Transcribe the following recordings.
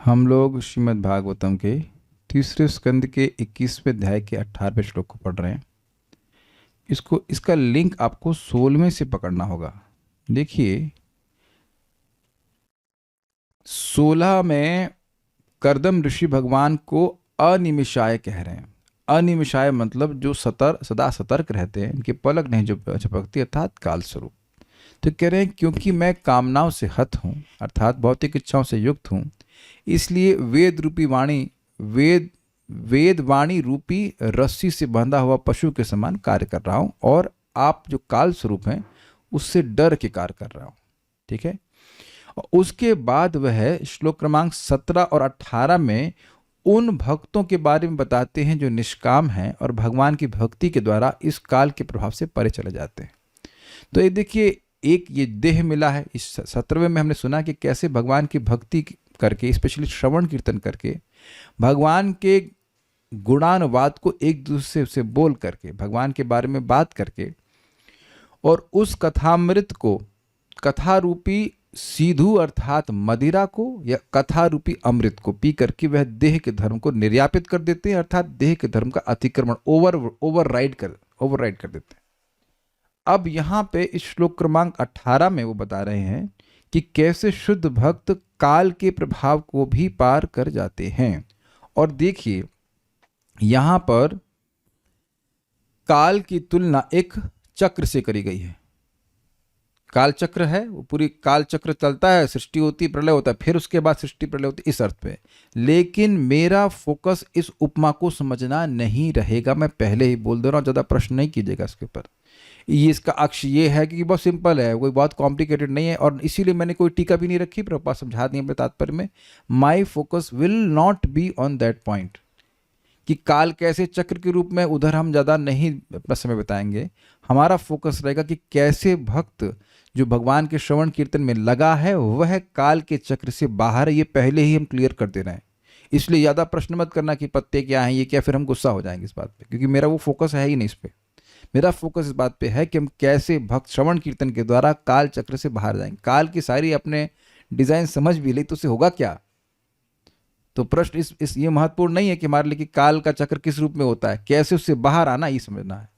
हम लोग श्रीमद् भागवतम के तीसरे स्कंद के 21वें अध्याय के 18वें श्लोक को पढ़ रहे हैं। इसका लिंक आपको 16वें से पकड़ना होगा। देखिए 16 में कर्दम ऋषि भगवान को अनिमिषाय कह रहे हैं। अनिमिषाय मतलब जो सदा सतर्क रहते हैं, इनके पलक नहीं जो झपकती, अर्थात काल स्वरूप। तो कह रहे हैं क्योंकि मैं कामनाओं से हत हूँ, अर्थात भौतिक इच्छाओं से युक्त हूँ, इसलिए वेद वाणी रूपी रस्सी से बंधा हुआ पशु के समान कार्य कर रहा हूँ, और आप जो काल स्वरूप हैं उससे डर के कार्य कर रहा हूँ। ठीक है। और उसके बाद वह श्लोक क्रमांक 17 और 18 में उन भक्तों के बारे में बताते हैं जो निष्काम हैं और भगवान की भक्ति के द्वारा इस काल के प्रभाव से परे चले जाते हैं। तो ये देखिए, एक ये देह मिला है। इस 17वें में हमने सुना कि कैसे भगवान की भक्ति करके, स्पेशली श्रवण कीर्तन करके, भगवान के गुणानुवाद को एक दूसरे से बोल करके, भगवान के बारे में बात करके, और उस कथामृत को, कथा रूपी सीधु अर्थात मदिरा को, या कथा रूपी अमृत को पी करके वह देह के धर्म को निर्यापित कर देते हैं, अर्थात देह के धर्म का अतिक्रमण ओवरराइड कर देते हैं। अब यहाँ पे इस श्लोक क्रमांक 18 में वो बता रहे हैं कि कैसे शुद्ध भक्त काल के प्रभाव को भी पार कर जाते हैं। और देखिए यहाँ पर काल की तुलना एक चक्र से करी गई है। काल चक्र है, वो पूरी काल चक्र चलता है, सृष्टि होती, प्रलय होता है, फिर उसके बाद सृष्टि प्रलय होती, इस अर्थ पे। लेकिन मेरा फोकस इस उपमा को समझना नहीं रहेगा, मैं पहले ही बोल दे रहा हूँ, ज़्यादा प्रश्न नहीं कीजिएगा इसके ऊपर। ये इसका अक्ष ये है कि बहुत सिंपल है, कोई बहुत कॉम्प्लिकेटेड नहीं है, और इसीलिए मैंने कोई टीका भी नहीं रखी, प्रभुपाद समझा दिए अपने तात्पर्य में। My focus will not be on that point कि काल कैसे चक्र के रूप में, उधर हम ज़्यादा नहीं अपना समय बताएंगे। हमारा फोकस रहेगा कि कैसे भक्त जो भगवान के श्रवण कीर्तन में लगा है वह काल के चक्र से बाहर है। ये पहले ही हम क्लियर कर दे रहे हैं, इसलिए ज़्यादा प्रश्न मत करना कि पत्ते क्या हैं, ये क्या, फिर हम गुस्सा हो जाएंगे इस बात पे, क्योंकि मेरा वो फोकस है ही नहीं इस पर। मेरा फोकस इस बात पे है कि हम कैसे भक्त श्रवण कीर्तन के द्वारा काल चक्र से बाहर जाएंगे। काल की सारी अपने डिजाइन समझ भी ली तो उससे होगा क्या? तो प्रश्न इस ये महत्वपूर्ण नहीं है कि हमारे लिए कि काल का चक्र किस रूप में होता है, कैसे उससे बाहर आना, ये समझना है।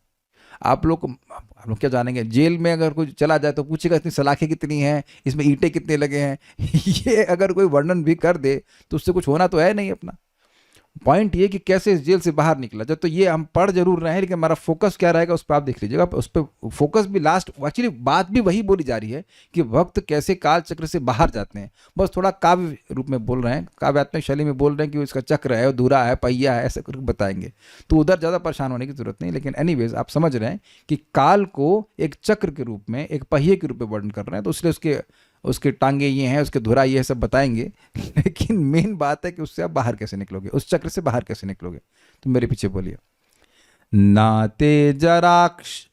आप लोग क्या जानेंगे, जेल में अगर कोई चला जाए तो पूछेगा इसमें सलाखें कितनी हैं, इसमें ईंटें कितने लगे हैं ये अगर कोई वर्णन भी कर दे तो उससे कुछ होना तो है नहीं। अपना पॉइंट ये कि कैसे इस जेल से बाहर निकला जाए। तो ये हम पढ़ जरूर रहे हैं, लेकिन हमारा फोकस क्या रहेगा उस पर आप देख लीजिएगा। उस पर फोकस भी लास्ट, एक्चुअली बात भी वही बोली जा रही है कि भक्त कैसे काल चक्र से बाहर जाते हैं। बस थोड़ा काव्य रूप में बोल रहे हैं, काव्यात्मक शैली में बोल रहे हैं कि इसका चक्र है, धुरा है, पहिया है, ऐसा करके बताएंगे। तो उधर ज़्यादा परेशान होने की जरूरत नहीं। लेकिन एनीवेज आप समझ रहे हैं कि काल को एक चक्र के रूप में, एक पहिए के रूप में वर्णन कर रहे हैं, तो इसलिए उसके टांगे ये हैं, उसके धुरा ये है, सब बताएंगे। लेकिन मेन बात है कि उससे आप बाहर कैसे निकलोगे, उस चक्र से बाहर कैसे निकलोगे। तो मेरे पीछे बोलिए। नाते जराक्ष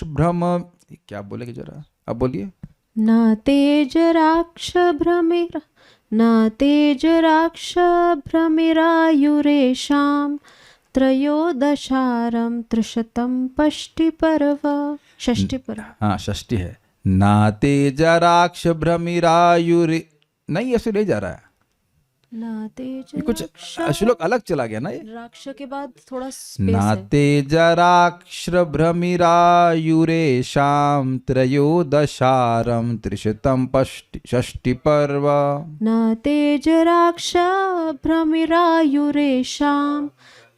भ्रम, क्या बोलेगे जरा, अब बोलिए। नाते जराक्ष भ्रमिरायुरेषां त्रयोदशारं त्रिशतं षष्टि पर्व। हाँ, षष्टि है। नाते जराक्ष भ्रमिरायुरे, नहीं ऐसे नहीं जा रहा है, नाते कुछ श्लोक अलग चला गया ना। ये राक्ष के बाद थोड़ा स्पेस है। नाते जराक्ष भ्रमिरायुरेषां त्रयोदशारं त्रिशतं षष्टि पर्व। नाते जराक्ष भ्रमिरायुरेषां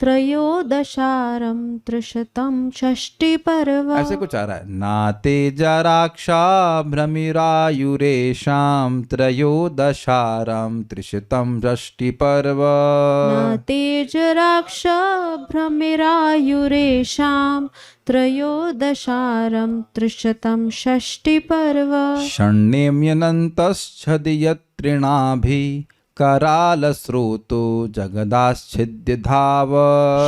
त्रयोदशारं त्रिशतं षष्टि पर्व। ऐसे कुछ आ रहा है, नाते जराक्षा भ्रमिरायुरेषां त्रयोदशारं त्रिशतं षष्टि पर्व। नाते जराक्ष भ्रमिरायुरेषां त्रयोदशारं त्रिशतं षष्टि पर्व। षण्यम्यनन्तश्छदियत्रिणाभिः करालस्रोतो जगदाच्छिद्य धाव।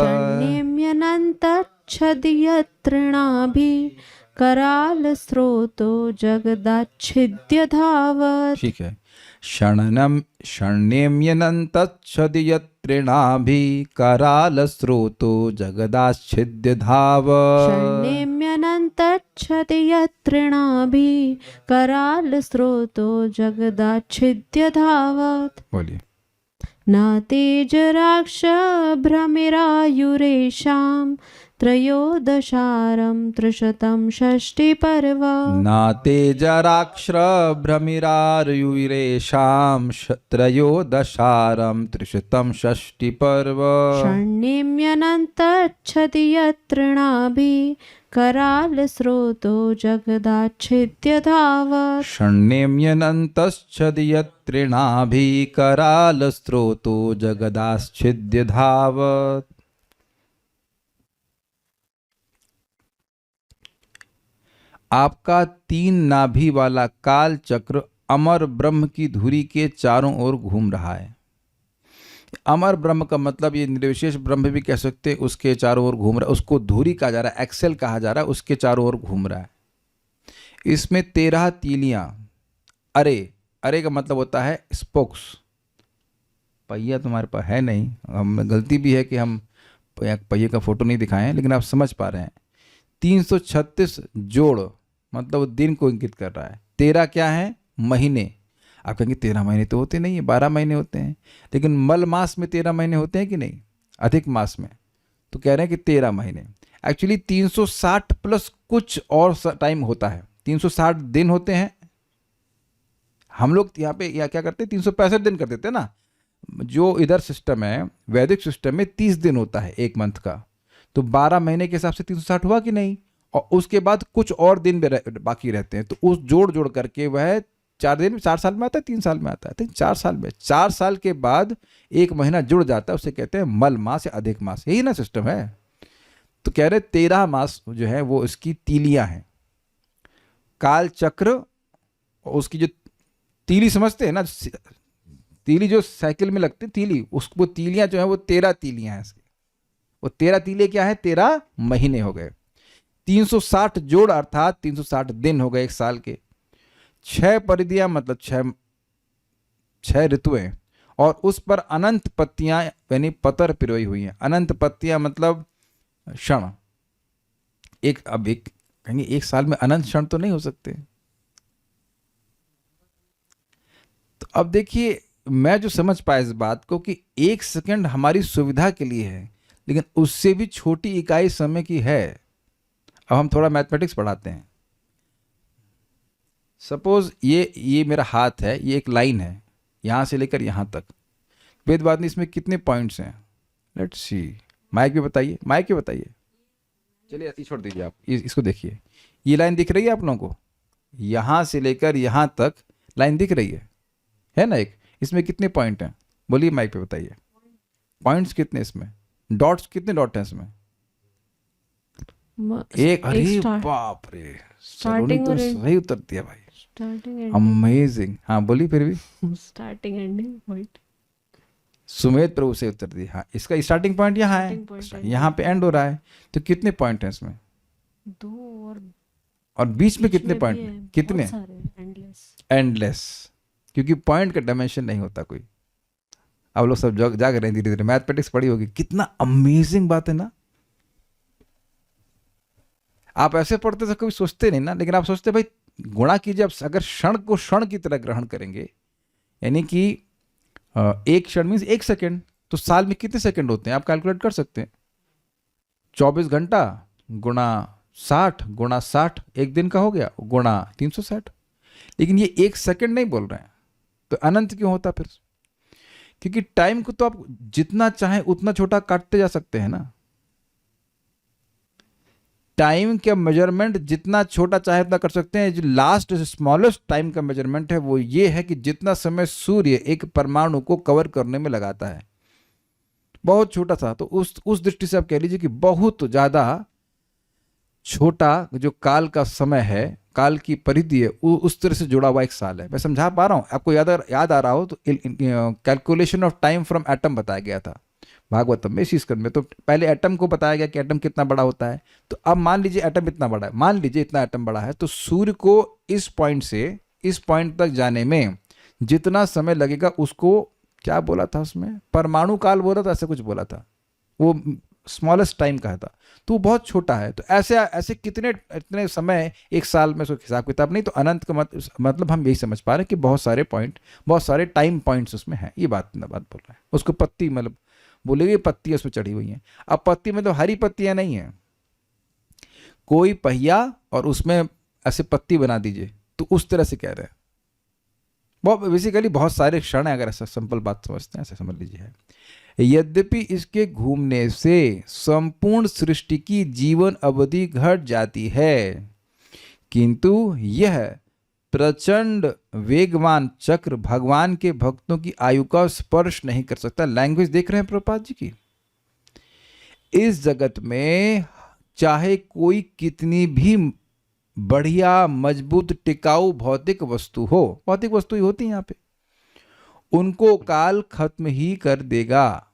षण्यम्यनन्तच्छदियत्रिणाभिः करालस्रोतो जगदाच्छिद्य धावत्। ठीक है। शण्येम्यनन्तच्छदि यत्रिणाभिः करालस्रोतो जगदाच्छिद्य धाव। षण्येम्यनन्तच्छति यत्तृणाभिः करालस्रोतो जगदाच्छिद्य धावत्। बोलिए। न तेजराक्षभ्रमिरायुरेषां त्रयोदशारं त्रिशतं षष्टिपर्व। नातेजराक्षरभ्रमिरायुरेषां त्रयोदशारं त्रिशतं षष्टिपर्व। षण्येम्यनन्तच्छति यत्तृणाभिः करालस्रोतो जगदाच्छिद्य धावत्। शण्येम्यनन्तच्छदि यत्तृणाभिः करालस्रोतो जगदाच्छिद्य धावत्। आपका 3 नाभि वाला काल चक्र अमर ब्रह्म की धुरी के चारों ओर घूम रहा है। अमर ब्रह्म का मतलब ये निर्विशेष ब्रह्म भी कह सकते हैं, उसके चारों ओर घूम रहा है, उसको धुरी कहा जा रहा है, एक्सेल कहा जा रहा है, उसके चारों ओर घूम रहा है। इसमें 13 तीलियां, अरे का मतलब होता है स्पोक्स। पहिया तुम्हारे पास है नहीं, हम गलती भी है कि हम पहिए का फोटो नहीं दिखाए हैं, लेकिन आप समझ पा रहे हैं। 336 जोड़ मतलब दिन को इंगित कर रहा है। 13 क्या है? महीने। आप कहेंगे 13 महीने तो होते नहीं है, 12 महीने होते हैं, लेकिन मल मास में 13 महीने होते हैं कि नहीं, अधिक मास में, तो कह रहे हैं कि 13 महीने। एक्चुअली 360 प्लस कुछ और टाइम होता है, 360 दिन होते हैं। हम लोग यहाँ पे या क्या करते हैं, 365 दिन कर देते हैं ना। जो इधर सिस्टम है, वैदिक सिस्टम में 30 दिन होता है एक मंथ का, तो 12 महीने के हिसाब से 360 हुआ कि नहीं, और उसके बाद कुछ और दिन बाकी रहते हैं, तो उस जोड़ करके वह 4 दिन 4 साल में आता है, 3 साल में आता है, तो 4 साल में, 4 साल के बाद एक महीना जुड़ जाता है, उसे कहते हैं मल मास या अधिक मास। यही ना सिस्टम है। तो कह रहे 13 मास जो है वो इसकी तीलियां हैं। काल चक्र, उसकी जो तीली समझते हैं ना, तीली जो साइकिल में लगती है तीली, उसको तीलियां जो है वो 13 तीलियां हैं इसकी। वो 13 तीले क्या है? 13 महीने हो गए। 360 जोड़ अर्थात 360 दिन हो गए एक साल के। 6 परिधियां मतलब 6 ऋतुएं, और उस पर अनंत पत्तियां यानी पतर पिरोई हुई हैं। अनंत पत्तियां मतलब क्षण। अब कहेंगे एक साल में अनंत क्षण तो नहीं हो सकते। तो अब देखिए, मैं जो समझ पाया इस बात को कि 1 सेकंड हमारी सुविधा के लिए है, लेकिन उससे भी छोटी इकाई समय की है। अब हम थोड़ा मैथमेटिक्स पढ़ाते हैं। सपोज ये मेरा हाथ है, ये एक लाइन है यहां से लेकर यहां तक। वेद बात नहीं, इसमें कितने पॉइंट्स हैं? Let's see. माइक भी बताइए। चलिए ऐसे छोड़ दीजिए आप, इसको देखिए। ये लाइन दिख रही है आप लोगों को? यहां से लेकर यहां तक लाइन दिख रही है ना एक? इसमें कितने पॉइंट हैं? बोलिए, माइक पे बताइए। पॉइंट्स कितने इसमें? डॉट्स कितने डॉट हैं इसमें? एक। अरे बाप रे, स्टार्टिंग तो सही उत्तर दिया भाई, अमेजिंग। हाँ बोलिए फिर भी। Starting ending point. Sumedh Prabhu से उत्तर दिया। हाँ, इसका स्टार्टिंग पॉइंट यहाँ है, यहाँ पे एंड हो रहा है, तो कितने पॉइंट हैं इसमें? 2 और बीच में कितने पॉइंट? कितने? एंडलेस, क्योंकि पॉइंट का डायमेंशन नहीं होता कोई। अब लोग सब जाग रहे हैं धीरे धीरे। मैथमेटिक्स पढ़ी होगी, कितना अमेजिंग बात है ना। आप ऐसे पढ़ते तो कभी सोचते नहीं ना, लेकिन आप सोचते भाई गुणा कीजिए। अब अगर क्षण को क्षण की तरह ग्रहण करेंगे, यानी कि एक क्षण मीन्स 1 सेकेंड, तो साल में कितने सेकंड होते हैं आप कैलकुलेट कर सकते हैं। 24 घंटा गुणा 60 गुणा 60 एक दिन का हो गया, गुणा 360। लेकिन ये 1 सेकंड नहीं बोल रहे हैं, तो अनंत क्यों होता फिर? क्योंकि टाइम को तो आप जितना चाहें उतना छोटा काटते जा सकते हैं ना। टाइम का मेजरमेंट जितना छोटा चाहे उतना कर सकते हैं। जो लास्ट स्मॉलेस्ट टाइम का मेजरमेंट है वो ये है कि जितना समय सूर्य एक परमाणु को कवर करने में लगाता है, बहुत छोटा सा। तो उस दृष्टि से आप कह लीजिए कि बहुत ज्यादा छोटा जो काल का समय है, काल की परिधि है, उस तरह से जुड़ा हुआ एक साल है। मैं समझा पा रहा हूं आपको? याद आ रहा हो तो calculation of time from atom बताया गया था भागवतम में, इसी स्कंद में। तो पहले एटम को बताया गया कि एटम कितना बड़ा होता है। तो अब मान लीजिए एटम इतना बड़ा है, मान लीजिए इतना एटम बड़ा है, तो सूर्य को इस पॉइंट से इस पॉइंट तक जाने में जितना समय लगेगा उसको, क्या बोला था उसमें, परमाणु काल बोला था, ऐसे कुछ बोला था, वो स्मॉलेस्ट टाइम कहा था, तो वो बहुत छोटा है। तो ऐसे ऐसे कितने इतने समय एक साल में, उसका हिसाब किताब नहीं, तो अनंत का मतलब हम यही समझ पा रहे हैं कि बहुत सारे पॉइंट, बहुत सारे टाइम पॉइंट्स उसमें हैं। ये बात बोल रहा है। उसको पत्ती मतलब बोलेगी पत्तियां उसमें चढ़ी हुई हैं। अब पत्ती में तो हरी पत्तियां नहीं है, कोई पहिया और उसमें ऐसे पत्ती बना दीजिए, तो उस तरह से कह रहे हैं। बहुत बेसिकली बहुत सारे क्षण है, अगर ऐसा सिंपल बात समझते हैं, ऐसे समझ लीजिए है। यद्यपि इसके घूमने से संपूर्ण सृष्टि की जीवन अवधि घट जाती है, किंतु यह प्रचंड वेगवान चक्र भगवान के भक्तों की आयु का स्पर्श नहीं कर सकता। लैंग्वेज देख रहे हैं प्रभुपाद जी की। इस जगत में चाहे कोई कितनी भी बढ़िया मजबूत टिकाऊ भौतिक वस्तु हो, भौतिक वस्तु ही होती है यहाँ पे, उनको काल खत्म ही कर देगा,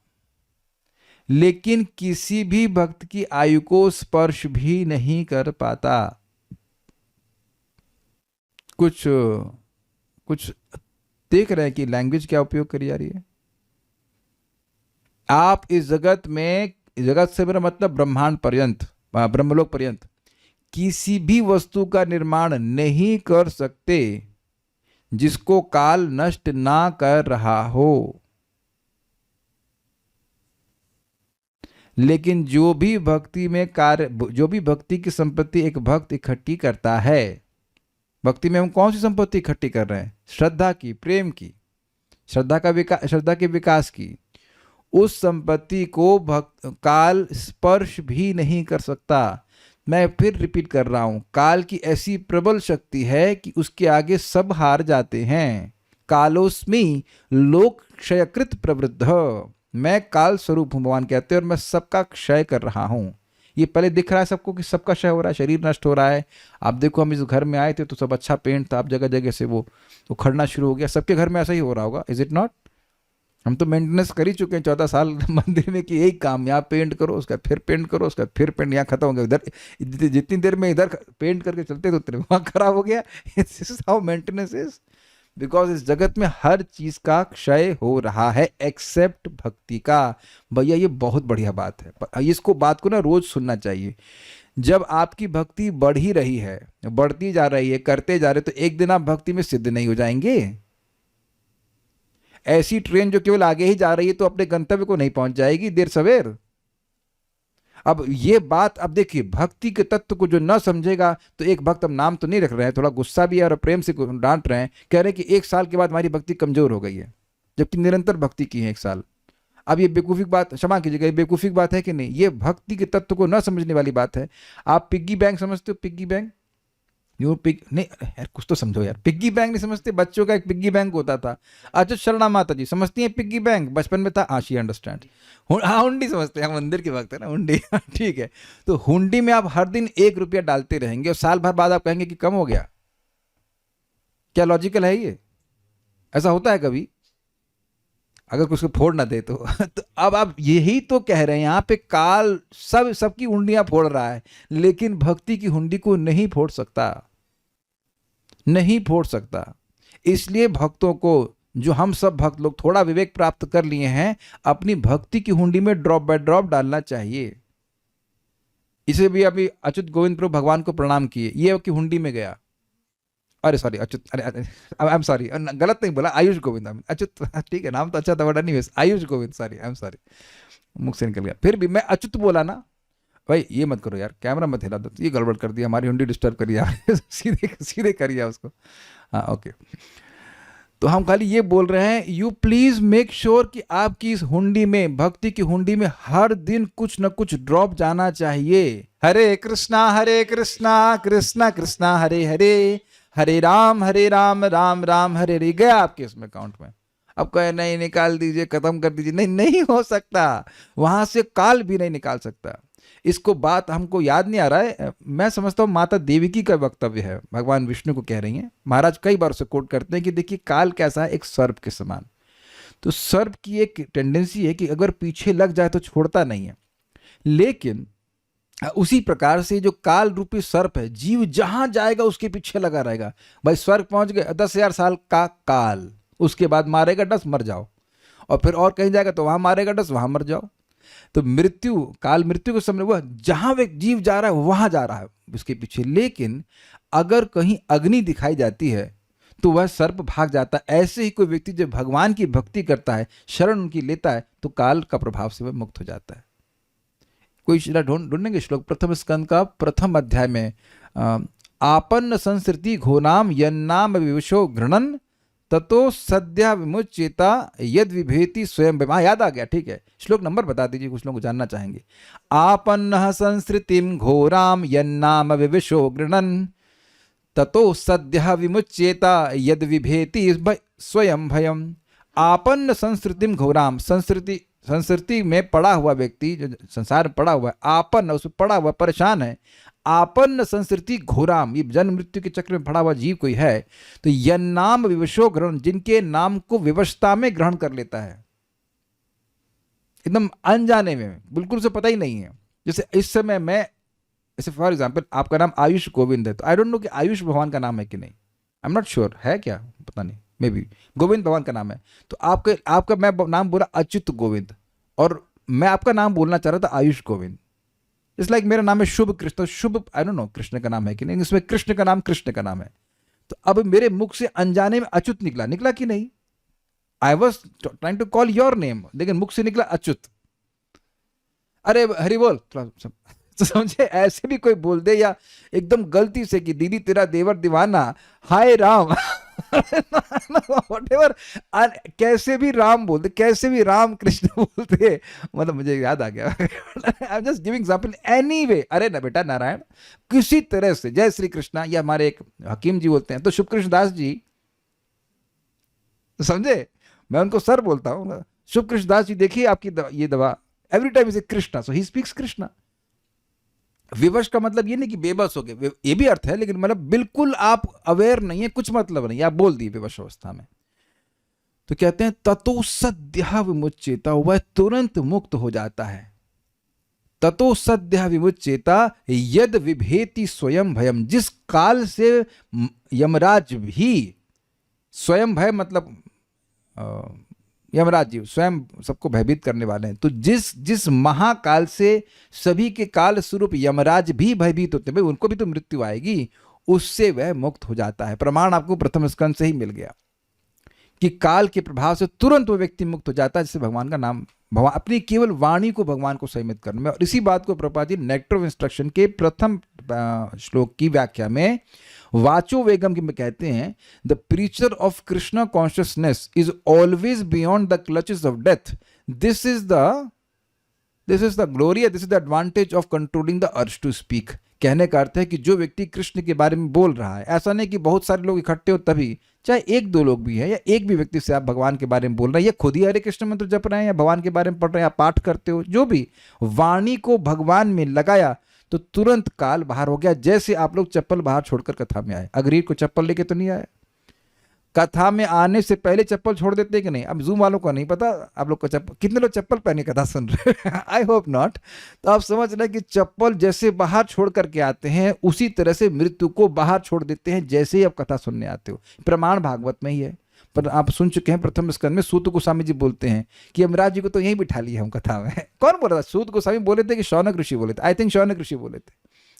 लेकिन किसी भी भक्त की आयु को स्पर्श भी नहीं कर पाता। कुछ कुछ देख रहे हैं कि लैंग्वेज क्या उपयोग करी जा रही है। आप इस जगत में, जगत से मेरा मतलब ब्रह्मांड पर्यंत, ब्रह्मलोक पर्यंत किसी भी वस्तु का निर्माण नहीं कर सकते जिसको काल नष्ट ना कर रहा हो। लेकिन जो भी भक्ति में कार्य, जो भी भक्ति की संपत्ति एक भक्त इकट्ठी करता है, भक्ति में हम कौन सी संपत्ति इकट्ठी कर रहे हैं? श्रद्धा की, प्रेम की, श्रद्धा का विकास, श्रद्धा के विकास की। उस संपत्ति को भक्त काल स्पर्श भी नहीं कर सकता। मैं फिर रिपीट कर रहा हूं, काल की ऐसी प्रबल शक्ति है कि उसके आगे सब हार जाते हैं। कालोस्मि लोक क्षयकृत प्रवृद्ध, मैं काल स्वरूप हूं, भगवान कहते हैं, और मैं सबका क्षय कर रहा हूं। ये पहले दिख रहा है सबको कि सबका क्षय हो रहा है, शरीर नष्ट हो रहा है। आप देखो, हम इस घर में आए थे तो सब अच्छा पेंट था, अब जगह जगह से वो उखड़ना शुरू हो गया। सबके घर में ऐसा ही हो रहा होगा, इज इट नॉट? हम तो मेंटेनेंस कर ही चुके हैं 14 साल मंदिर में, कि एक काम, यहाँ पेंट करो, उसका फिर पेंट करो, उसका फिर पेंट, यहाँ खत्म हो गया, इधर जितनी देर में इधर पेंट करके चलते तो उतने वहाँ खराब हो गया। This is how maintenance is, because इस जगत में हर चीज का क्षय हो रहा है एक्सेप्ट भक्ति का। भैया ये बहुत बढ़िया बात है, इसको बात को ना रोज सुनना चाहिए। जब आपकी भक्ति बढ़ ही रही है, बढ़ती जा रही है, करते जा रहे, तो एक दिन आप भक्ति में सिद्ध नहीं हो जाएंगे। ऐसी ट्रेन जो केवल आगे ही जा रही है तो अपने गंतव्य को नहीं पहुंच जाएगी देर सवेर। अब ये बात, अब देखिए, भक्ति के तत्व को जो न समझेगा, तो एक भक्त, हम नाम तो नहीं रख रहे हैं, थोड़ा गुस्सा भी है और प्रेम से डांट रहे हैं, कह रहे हैं कि 1 साल के बाद हमारी भक्ति कमजोर हो गई है, जबकि निरंतर भक्ति की है 1 साल। अब ये बेवकूफ़ी बात, क्षमा कीजिएगा, ये बेवकूफ़ी बात है कि नहीं? ये भक्ति के तत्व को न समझने वाली बात है। आप पिग्गी बैंक समझते हो? पिग्गी बैंक, यू पिग, नहीं यार कुछ तो समझो यार, पिग्गी बैंक नहीं समझते? बच्चों का एक पिग्गी बैंक होता था। अच्छा, शरणा माता जी समझती हैं पिग्गी बैंक? बचपन में था, हाँ शी अंडरस्टैंड। हाँ, हुंडी समझते हैं, मंदिर के वक्त है ना, हुंडी। ठीक है, तो हुंडी में आप हर दिन 1 रुपया डालते रहेंगे और साल भर बाद आप कहेंगे कि कम हो गया। क्या लॉजिकल है ये? ऐसा होता है कभी? अगर कुछ को फोड़ ना दे तो तो अब आप यही तो कह रहे हैं, यहाँ पे काल सबकी हुंडियां फोड़ रहा है, लेकिन भक्ति की हुंडी को नहीं फोड़ सकता, नहीं फोड़ सकता। इसलिए भक्तों को, जो हम सब भक्त लोग थोड़ा विवेक प्राप्त कर लिए हैं, अपनी भक्ति की हुंडी में ड्रॉप बाय ड्रॉप डालना चाहिए। इसे भी अभी अच्युत गोविंद प्रभु भगवान को प्रणाम किए, ये कि हुंडी में गया, अरे सॉरी अच्युत, अरे आई एम सॉरी, गलत नहीं बोला, आयुष गोविंद, अच्युत ठीक है, नाम तो अच्छा था बड़ा नहीं, Ayush Govind, sorry I am sorry, मुख से निकल गया। फिर भी मैं अच्युत बोला ना भाई, ये मत करो यार, कैमरा मत हिला दो, ये गड़बड़ कर दिया, हमारी हुंडी डिस्टर्ब करी यार। सीधे सीधे करिए उसको, हाँ ओके। तो हम खाली ये बोल रहे हैं, यू प्लीज मेक श्योर कि आपकी इस हुंडी में, भक्ति की हुंडी में, हर दिन कुछ न कुछ ड्रॉप जाना चाहिए। हरे कृष्णा कृष्णा कृष्णा हरे हरे, हरे राम राम राम हरे हरे। गया आपके इसमें अकाउंट में। अब कहे नहीं निकाल दीजिए, खत्म कर दीजिए, नहीं, नहीं हो सकता, वहां से काल भी नहीं निकाल सकता। इसको बात हमको याद नहीं आ रहा है, मैं समझता हूँ माता देवकी का वक्तव्य है, भगवान विष्णु को कह रही हैं। महाराज कई बार उसे कोट करते हैं कि देखिए काल कैसा है, एक सर्प के समान। तो सर्प की एक टेंडेंसी है कि अगर पीछे लग जाए तो छोड़ता नहीं है, लेकिन उसी प्रकार से जो काल रूपी सर्प है, जीव जहां जाएगा उसके पीछे लगा रहेगा। भाई स्वर्ग पहुंच गए, 10,000 साल का काल, उसके बाद मारेगा डस, मर जाओ, और फिर और कहीं जाएगा तो वहां मारेगा डस, वहां मर जाओ। तो मृत्यु, काल मृत्यु के समय वह जहां वे जीव जा रहा है वहां जा रहा है उसके पीछे। लेकिन अगर कहीं अग्नि दिखाई जाती है तो वह सर्प भाग जाता है। ऐसे ही कोई व्यक्ति जो भगवान की भक्ति करता है, शरण उनकी लेता है, तो काल का प्रभाव से वह मुक्त हो जाता है। कोई ढूंढेंगे श्लोक प्रथम स्कंद का प्रथम अध्याय में, आपन्न संसृति घोनाम यन्नाम विवशो घृणन ततो सद्या विमुच्येता यद विभेति स्वयं। याद आ गया, ठीक है, श्लोक नंबर बता दीजिए, कुछ लोग को जानना चाहेंगे। आपन्न संसृतिम घोराम यन्नाम विवशो घृणन ततो सद्या विमुच्येता यद विभेति स्वयं भयम। आपन्न संस्कृतिम घोराम, संस्कृति में पड़ा हुआ व्यक्ति, जो संसार में पड़ा हुआ है, आपन्न उसमें पड़ा हुआ, परेशान है। आपन्न संस्कृति घोराम, ये जन्म मृत्यु के चक्र में पड़ा हुआ जीव कोई है तो यन्नाम विवशो ग्रहण, जिनके नाम को विवशता में ग्रहण कर लेता है, एकदम अनजाने में, बिल्कुल उसे पता ही नहीं है। जैसे इस समय मैं, जैसे फॉर एग्जाम्पल आपका नाम आयुष गोविंद है, तो आई डोंट नो कि आयुष भगवान का नाम है कि नहीं, आई एम नॉट श्योर, है क्या पता नहीं, मे बी गोविंद भगवान का नाम है। तो आपका मैं नाम बोला अच्युत गोविंद, और मैं आपका नाम बोलना चाह रहा था आयुष गोविंद। इट्स लाइक मेरा नाम है शुभ कृष्ण, शुभ आई डोंट नो कृष्ण का नाम है कि नहीं, इसमें कृष्ण का नाम है। तो अब मेरे मुख से अनजाने में अच्युत निकला कि नहीं, I was trying to call your name, लेकिन मुख से निकला अच्युत। अरे हरि बोल, थोड़ा तो समझे, ऐसे भी कोई बोल दे या एकदम गलती से कि दीदी तेरा देवर दीवाना, हाय राम व्हाटएवर, कैसे भी राम बोलते, कैसे भी राम कृष्ण बोलते, मतलब मुझे याद आ गया I am just giving example anyway. अरे ना बेटा नारायण, किसी तरह से जय श्री कृष्णा, या हमारे एक हकीम जी बोलते हैं तो शुभकृष्ण दास जी, समझे, मैं उनको सर बोलता हूँ, शुभकृष्ण दास जी देखिए आपकी ये दवा, every time is Krishna, so he speaks Krishna. विवश का मतलब ये नहीं कि बेबस हो गए, ये भी अर्थ है, लेकिन मतलब बिल्कुल आप अवेयर नहीं है, कुछ मतलब नहीं, आप बोल दिए विवश अवस्था में। तो कहते हैं ततो सद्या विमुच्येता, वह तुरंत मुक्त हो जाता है। ततो सद्या विमुच्येता यद विभेति स्वयं भयम, जिस काल से यमराज भी, स्वयं भय मतलब यमराज जी स्वयं सबको भयभीत करने वाले हैं, तो जिस महाकाल से सभी के काल स्वरूप यमराज भी भयभीत होते हैं, भाई उनको भी तो मृत्यु आएगी, उससे वह मुक्त हो जाता है। प्रमाण आपको प्रथम स्कंद से ही मिल गया कि काल के प्रभाव से तुरंत वो व्यक्ति मुक्त हो जाता है, जिससे भगवान का नाम, भगवान अपनी केवल वाणी को भगवान को संयमित करने में। और इसी बात को Prabhupada ji nectar of instruction के प्रथम श्लोक की व्याख्या में वाचो वेगम में कहते हैं, the preacher of Krishna consciousness is always beyond the clutches of death, this is the glory, this is the advantage of controlling the urge to speak. कहने का अर्थ है कि जो व्यक्ति कृष्ण के बारे में बोल रहा है, ऐसा नहीं कि बहुत सारे लोग इकट्ठे हो तभी, चाहे एक दो लोग भी है या एक भी व्यक्ति से आप भगवान के बारे में बोल रहे हैं, या खुद ही हरे कृष्ण मंत्र जप रहे हैं, या भगवान के बारे में पढ़ रहे हैं, या पाठ करते हो, जो भी वाणी को भगवान में लगाया तो तुरंत काल बाहर हो गया। जैसे आप लोग चप्पल बाहर छोड़कर कथा में आए, अग्रीर को चप्पल लेके तो नहीं आए, कथा में आने से पहले चप्पल छोड़ देते कि नहीं। अब जूम वालों को नहीं पता आप लोग को चप्पल, कितने लोग चप्पल पहने कथा सुन रहे हैं आई होप नॉट। तो आप समझ रहे हैं कि चप्पल जैसे बाहर छोड़ करके आते हैं, उसी तरह से मृत्यु को बाहर छोड़ देते हैं जैसे ही आप कथा सुनने आते हो। प्रमाण भागवत में ही है, पर आप सुन चुके हैं प्रथम स्कंद में सूत गोस्वामी जी बोलते हैं कि यमराज जी को तो यहीं बिठा लिया हम कथा में। कौन बोल रहा था? सूत गोस्वामी बोले थे कि शौनक ऋषि बोले थे, आई थिंक शौनक ऋषि बोले थे।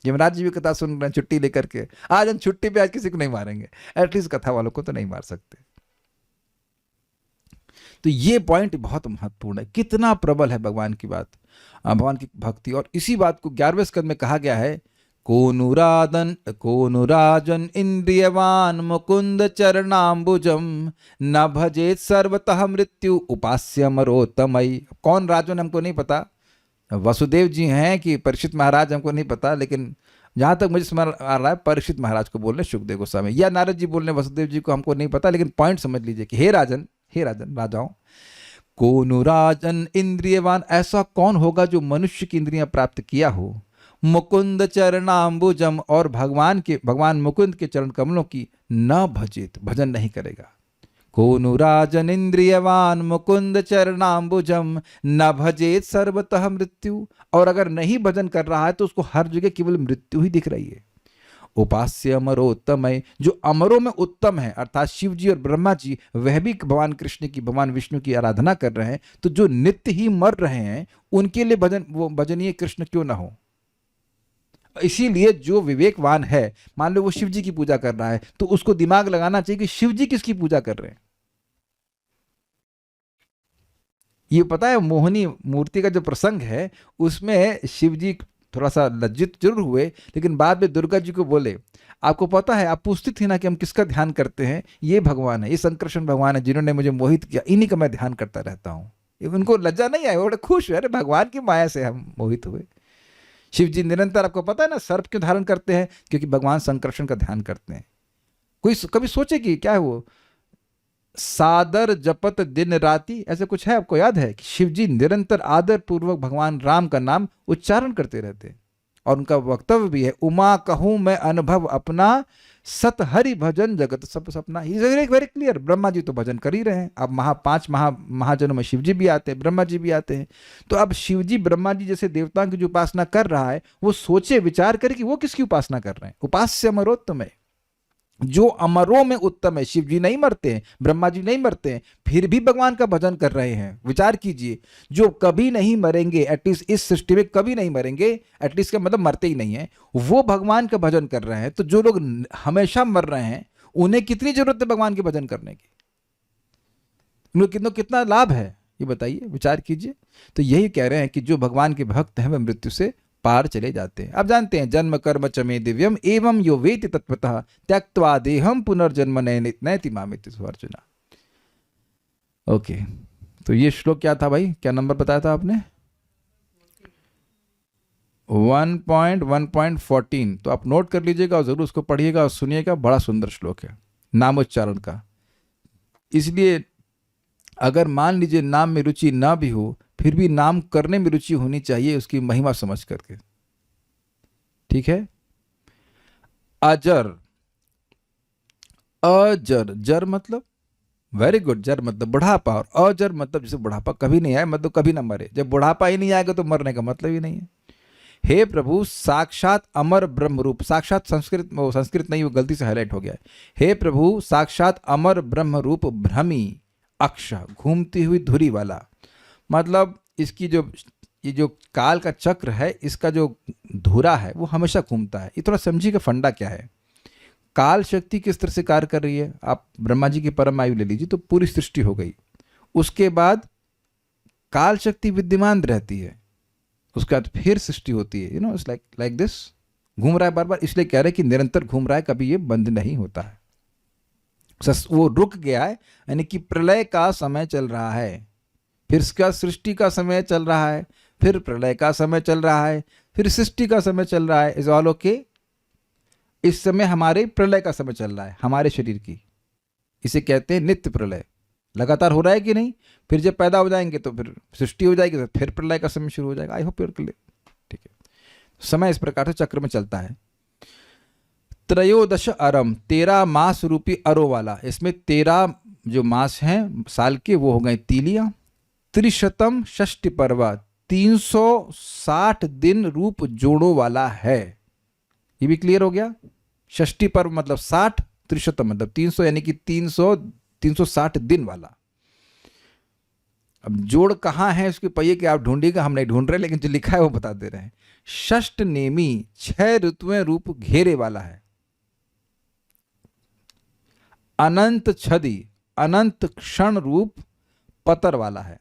यमराज जी भी कथा सुन रहे हैं छुट्टी लेकर के, आज हम छुट्टी पे आज किसी को नहीं मारेंगे, एटलीस्ट कथा वालों को तो नहीं मार सकते। तो ये पॉइंट बहुत महत्वपूर्ण है, कितना प्रबल है भगवान की बात, भगवान की भक्ति। और इसी बात को 11वें स्कंद में कहा गया है, कोनुराजन इंद्रियवान मुकुंद चरणाम्बुजम न भजेत सर्वतः मृत्यु उपास्य मरोतमयी। कौन राजन हमको नहीं पता, वसुदेव जी हैं कि परीक्षित महाराज हमको नहीं पता, लेकिन जहां तक मुझे समझ आ रहा है परीक्षित महाराज को बोलने सुखदेव गोस्वामी, या नारद जी बोलने वसुदेव जी को, हमको नहीं पता, लेकिन पॉइंट समझ लीजिए कि हे राजन राजाओं, कोनुराजन इंद्रियवान, ऐसा कौन होगा जो मनुष्य की इंद्रियां प्राप्त किया हो, मुकुंद चरणाम्बुजम, और भगवान मुकुंद के चरण कमलों की न भजित, भजन नहीं करेगा। कोनुराजन इंद्रियवान मुकुंद चरणाम्बुजम न भजेत सर्वतः मृत्यु, और अगर नहीं भजन कर रहा है तो उसको हर जगह केवल मृत्यु ही दिख रही है, उपास्य अमरोत्तमय, जो अमरों में उत्तम है, अर्थात शिव जी और ब्रह्मा जी वह भी भगवान कृष्ण की, भगवान विष्णु की आराधना कर रहे हैं, तो जो नित्य ही मर रहे हैं उनके लिए भजन, वो भजनीय कृष्ण क्यों ना हो। इसीलिए जो विवेकवान है, मान लो वो शिव जी की पूजा कर रहा है, तो उसको दिमाग लगाना चाहिए कि शिव जी किसकी पूजा कर रहे हैं। ये पता है, मोहिनी मूर्ति का जो प्रसंग है उसमें शिव जी थोड़ा सा लज्जित जरूर हुए, लेकिन बाद में दुर्गा जी को बोले, आपको पता है, आप पूछती थी ना कि हम किसका ध्यान करते हैं, ये भगवान है, ये संकर्षण भगवान है जिन्होंने मुझे मोहित किया, इन्हीं का मैं ध्यान करता रहता हूँ। उनको लज्जा नहीं आई, वो बड़े खुश हुए, अरे भगवान की माया से हम मोहित हुए। शिव जी निरंतर, आपको पता है ना, सर्प क्यों धारण करते हैं, क्योंकि भगवान संकर्षण का ध्यान करते हैं। कोई कभी सोचे कि क्या है वो सादर जपत दिन राति, ऐसे कुछ है, आपको याद है कि शिव जी निरंतर आदर पूर्वक भगवान राम का नाम उच्चारण करते रहते हैं। और उनका वक्तव्य भी है, उमा कहूं मैं अनुभव अपना, सत हरि भजन जगत सब सपना। He is very clear. Brahma ji तो भजन कर ही रहे हैं, अब महाजनों में शिव जी भी आते हैं, ब्रह्मा जी भी आते हैं। तो अब शिव जी ब्रह्मा जी जैसे देवताओं की जो उपासना कर रहा है, वो सोचे विचार करे कि वो किसकी उपासना कर रहे हैं। उपास्य अमरोत्तम है, जो अमरों में उत्तम है। शिव जी नहीं मरते हैं, ब्रह्मा जी नहीं मरते हैं, फिर भी भगवान का भजन कर रहे हैं। विचार कीजिए, जो कभी नहीं मरेंगे, एटलीस्ट इस सृष्टि में कभी नहीं मरेंगे, एटलीस्ट का मतलब मरते ही नहीं है, वो भगवान का भजन कर रहे हैं। तो जो लोग हमेशा मर रहे हैं, उन्हें कितनी जरूरत है भगवान के भजन करने की, उन्हें कितना लाभ है, ये बताइए, विचार कीजिए। तो यही कह रहे हैं कि जो भगवान के भक्त हैं वह मृत्यु से पार चले जाते हैं। अब जानते हैं, जन्म कर्म चमे दिव्यम एवं यो वेति तत्वतः त्यक्त्वा देहम पुनर्जन्म नैति मामेति अर्जुना। ओके, तो ये श्लोक क्या था भाई, क्या नंबर बताया था आपने? 1.1.14। तो आप नोट कर लीजिएगा और जरूर उसको पढ़िएगा और सुनिएगा, बड़ा सुंदर श्लोक है नामोच्चारण का। इसलिए अगर मान लीजिए नाम में रुचि ना भी हो, फिर भी नाम करने में रुचि होनी चाहिए, उसकी महिमा समझ करके, ठीक है। अजर, अजर, जर मतलब वेरी गुड, जर मतलब बुढ़ापा, और अजर मतलब जैसे बुढ़ापा कभी नहीं आया, मतलब कभी ना मरे। जब बुढ़ापा ही नहीं आएगा तो मरने का मतलब ही नहीं है। हे प्रभु, साक्षात अमर ब्रह्म रूप, साक्षात संस्कृत नहीं, वो गलती से हाईलाइट हो गया है। हे प्रभु, साक्षात अमर ब्रह्म रूप भ्रमी अक्ष, घूमती हुई धुरी वाला, मतलब इसकी ये जो काल का चक्र है, इसका जो धुरा है वो हमेशा घूमता है। ये थोड़ा समझिए कि फंडा क्या है। काल शक्ति किस तरह से कार्य कर रही है, आप ब्रह्मा जी की परम आयु ले लीजिए तो पूरी सृष्टि हो गई, उसके बाद काल शक्ति विद्यमान रहती है, उसके बाद फिर सृष्टि होती है। इट्स लाइक दिस, घूम रहा है बार बार, इसलिए कह रहे हैं कि निरंतर घूम रहा है, कभी ये बंद नहीं होता है। वो रुक गया है, यानी कि प्रलय का समय चल रहा है, फिर इसका सृष्टि का समय चल रहा है, फिर प्रलय का समय चल रहा है, फिर सृष्टि का समय चल रहा है। Is all okay. इस समय हमारे प्रलय का समय चल रहा है हमारे शरीर की, इसे कहते हैं नित्य प्रलय। लगातार हो रहा है कि नहीं, फिर जब पैदा हो जाएंगे तो फिर सृष्टि हो जाएगी, तो फिर प्रलय का समय शुरू हो जाएगा। आई होप यूर क्लियर, ठीक है। समय इस प्रकार से चक्र में चलता है। त्रयोदश अरम, 13 मास रूपी अरो वाला, इसमें 13 जो मास हैं साल के, वो हो गए तीलियां। त्रिशतम षष्टि पर्व, 360 दिन रूप जोड़ों वाला है, ये भी क्लियर हो गया। षष्टि पर्व मतलब 60, त्रिशतम मतलब 300, यानी कि 360 दिन वाला। अब जोड़ कहाँ है उसके पहिए के आप ढूंढिएगा, हम नहीं ढूंढ रहे, लेकिन जो लिखा है वो बता दे रहे हैं। षष्ट नेमी, 6 ऋतुएं रूप घेरे वाला है। अनंत छदि, अनंत क्षण रूप पतर वाला है।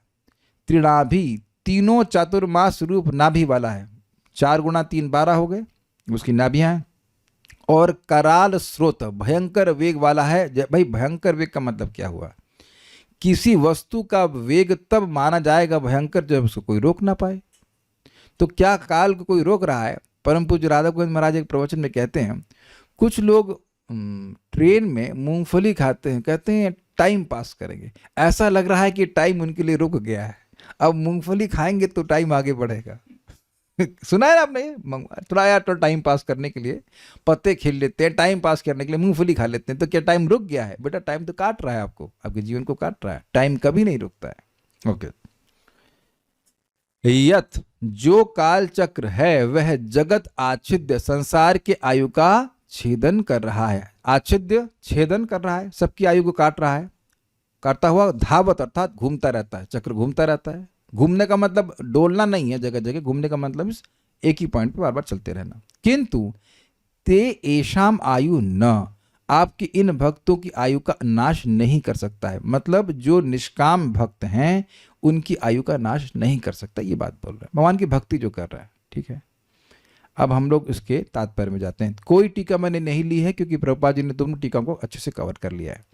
त्रिनाभि, तीनों चातुर्मास रूप नाभि वाला है। 4 गुणा 3 12 हो गए, उसकी नाभियां हैं। और कराल स्रोत, भयंकर वेग वाला है। भाई भयंकर वेग का मतलब क्या हुआ, किसी वस्तु का वेग तब माना जाएगा भयंकर जब उसको कोई रोक ना पाए। तो क्या काल को कोई रोक रहा है? परम पूज्य राधा गोविंद महाराज एक प्रवचन में कहते हैं, कुछ लोग ट्रेन में मूंगफली खाते हैं, कहते हैं टाइम पास करेंगे। ऐसा लग रहा है कि टाइम उनके लिए रुक गया है, अब मूंगफली खाएंगे तो टाइम आगे बढ़ेगा। सुना है आपने? थोड़ा यार तो टाइम पास करने के लिए पत्ते खेल लेते हैं, टाइम पास करने के लिए मूंगफली खा लेते हैं, तो क्या टाइम रुक गया है? बेटा टाइम तो काट रहा है आपको, आपके जीवन को काट रहा है, टाइम कभी नहीं रुकता है। ओके। यत, जो काल चक्र है वह जगत आच्छिद्य, संसार के आयु का छेदन कर रहा है, आच्छिद्य छेदन कर रहा है, सबकी आयु को काट रहा है, काटता हुआ धावत अर्थात घूमता रहता है, चक्र घूमता रहता है। घूमने का मतलब डोलना नहीं है जगह जगह, घूमने का मतलब एक ही पॉइंट पे बार बार चलते रहना। किंतु ते एषाम आयु न, आपके इन भक्तों की आयु का नाश नहीं कर सकता है, मतलब जो निष्काम भक्त हैं उनकी आयु का नाश नहीं कर सकता, ये बात बोल रहे हैं, भगवान की भक्ति जो कर रहा है। ठीक है, अब हम लोग इसके तात्पर्य में जाते हैं। कोई टीका मैंने नहीं ली है क्योंकि प्रभुपाद जी ने दोनों टीका को अच्छे से कवर कर लिया है।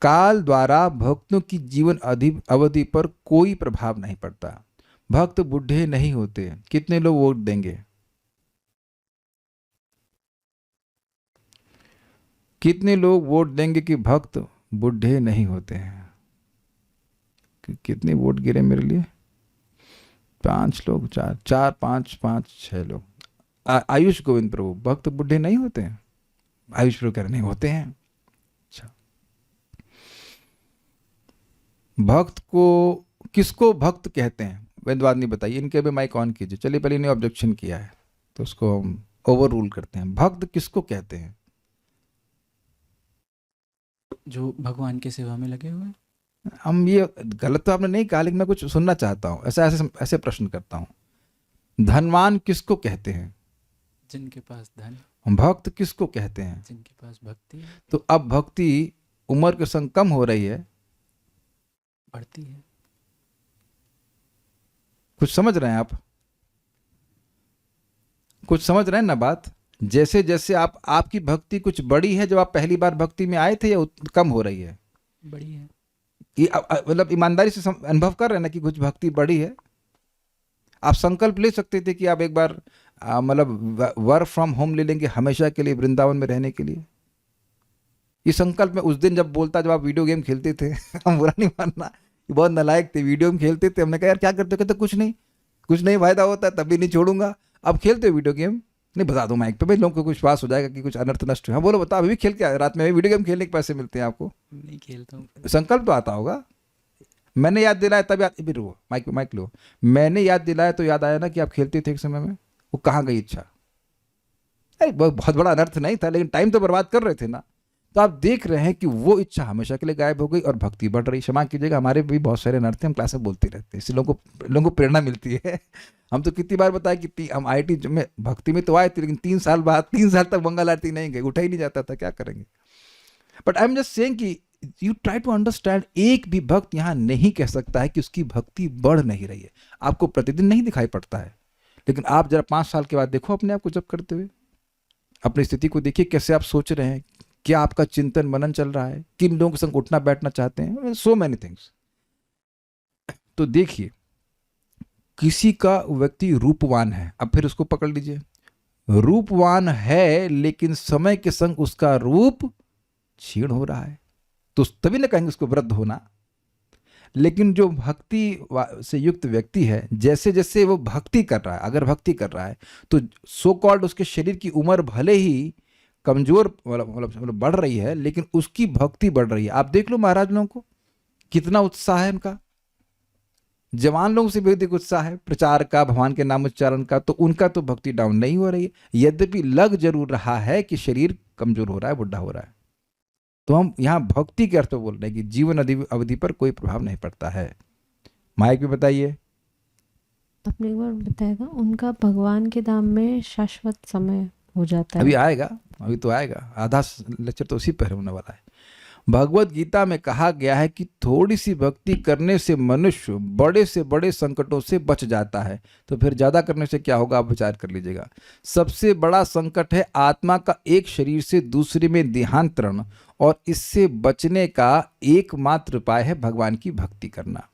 काल द्वारा भक्तों की जीवन अवधि पर कोई प्रभाव नहीं पड़ता, भक्त बूढ़े नहीं होते। कितने लोग वोट देंगे? कितने लोग वोट देंगे कि भक्त बूढ़े नहीं होते हैं? कितने वोट गिरे मेरे लिए? 5 लोग, 4 5 5 6 लोग। आयुष गोविंद प्रभु, भक्त बूढ़े नहीं होते हैं? आयुष प्रभु कह रहे नहीं होते हैं। अच्छा, भक्त को, किसको भक्त कहते हैं? वेदवादिनी बताइए। इनके भी माइक ऑन कीजिए। चलिए, पहले इन्हें ऑब्जेक्शन किया है तो उसको हम ओवर रूल करते हैं। भक्त किसको कहते हैं? जो भगवान की सेवा में लगे हुए। हम ये गलत तो आपने नहीं कहा, लेकिन मैं कुछ सुनना चाहता हूँ। ऐसे प्रश्न करता हूँ। धनवान किसको कहते हैं? जिनके पास धन। भक्त किसको कहते हैं? जिनके पास भक्ति है। तो अब भक्ति उम्र के संग कम हो रही है, बढ़ती है। कुछ समझ रहे हैं आप? कुछ समझ रहे हैं ना बात? जैसे जैसे आपकी भक्ति कुछ बड़ी है जब आप पहली बार भक्ति में आए थे, या कम हो रही है? बड़ी है। ये मतलब ईमानदारी से अनुभव कर रहे हैं ना कि कुछ भक्ति बड़ी है? आप संकल्प ले सकते थे कि आप एक बार मतलब वर्क फ्रॉम होम ले लेंगे हमेशा के लिए वृंदावन में रहने के लिए। ये संकल्प मैं उस दिन जब बोलता, जब आप वीडियो गेम खेलते थे हम बुरा नहीं मानना, ये बहुत नालायक थे, वीडियो गेम खेलते थे। हमने कहा यार क्या करते हो? कहते कुछ नहीं फायदा होता है, तभी नहीं छोड़ूंगा। अब खेलते हो वीडियो गेम? नहीं, बता दो माइक पे भाई, लोगों को विश्वास हो जाएगा कि कुछ अनर्थ नष्ट है। हाँ बोलो, बताओ, अभी भी खेल के आए? रात में वीडियो गेम खेलने के पैसे मिलते हैं आपको? नहीं खेलता हूँ। संकल्प तो आता होगा। मैंने याद दिलाया तब याद, भी रो माइक लो। मैंने याद दिलाया तो याद आया ना कि आप खेलते थे एक समय में। वो कहाँ गई इच्छा? अरे बहुत बड़ा अनर्थ नहीं था, लेकिन टाइम तो बर्बाद कर रहे थे ना। तो आप देख रहे हैं कि वो इच्छा हमेशा के लिए गायब हो गई और भक्ति बढ़ रही। क्षमा कीजिएगा, हमारे भी बहुत सारे अनर्थ हैं, हम क्लास में बोलते रहते हैं, इससे लोगों को प्रेरणा मिलती है। हम तो कितनी बार बताया कि हम IIT में भक्ति में तो आए थे, लेकिन 3 साल बाद 3 साल तक मंगल आरती नहीं गए, उठा ही नहीं जाता था, क्या करेंगे? But I am just saying कि यू ट्राई टू अंडरस्टैंड। एक भी भक्त यहाँ नहीं कह सकता है कि उसकी भक्ति बढ़ नहीं रही है। आपको प्रतिदिन नहीं दिखाई पड़ता है, लेकिन आप जरा 5 साल के बाद देखो अपने आप को जब करते हुए, अपनी स्थिति को देखिए, कैसे आप सोच रहे हैं, क्या आपका चिंतन मनन चल रहा है, किन लोगों के संग उठना बैठना चाहते हैं, सो मैनी थिंग्स। तो देखिए, किसी का व्यक्ति रूपवान है, अब फिर उसको पकड़ लीजिए। रूपवान है लेकिन समय के संग उसका रूप क्षीण हो रहा है, तो तभी ना कहेंगे उसको वृद्ध होना। लेकिन जो भक्ति से युक्त व्यक्ति है, जैसे जैसे वो भक्ति कर रहा है, अगर भक्ति कर रहा है तो सो कॉल्ड उसके शरीर की उम्र भले ही कमजोर मतलब बढ़ रही है, लेकिन उसकी भक्ति बढ़ रही है। आप देख लो महाराज लोगों को, कितना उत्साह है उनका। जवान लोगों से भी अधिक उत्साह है प्रचार का, भगवान के नाम उच्चारण का। तो उनका तो भक्ति डाउन नहीं हो रही है, यद्यपि लग जरूर रहा है कि शरीर कमजोर हो रहा है, बुढ़ा हो रहा है। तो हम यहाँ भक्ति के अर्थ में बोल रहे हैं कि जीवन अवधि पर कोई प्रभाव नहीं पड़ता है। माइक भी बताइए। आपने एक बार बताया था उनका भगवान के धाम में शाश्वत समय हो जाता है। अभी आएगा, अभी तो आएगा, आधा लेक्चर तो उसी पर होने वाला है। भगवत गीता में कहा गया है कि थोड़ी सी भक्ति करने से मनुष्य बड़े से बड़े संकटों से बच जाता है। तो फिर ज्यादा करने से क्या होगा, आप विचार कर लीजिएगा। सबसे बड़ा संकट है आत्मा का एक शरीर से दूसरे में देहांतरण, और इससे बचने का एकमात्र उपाय है भगवान की भक्ति करना।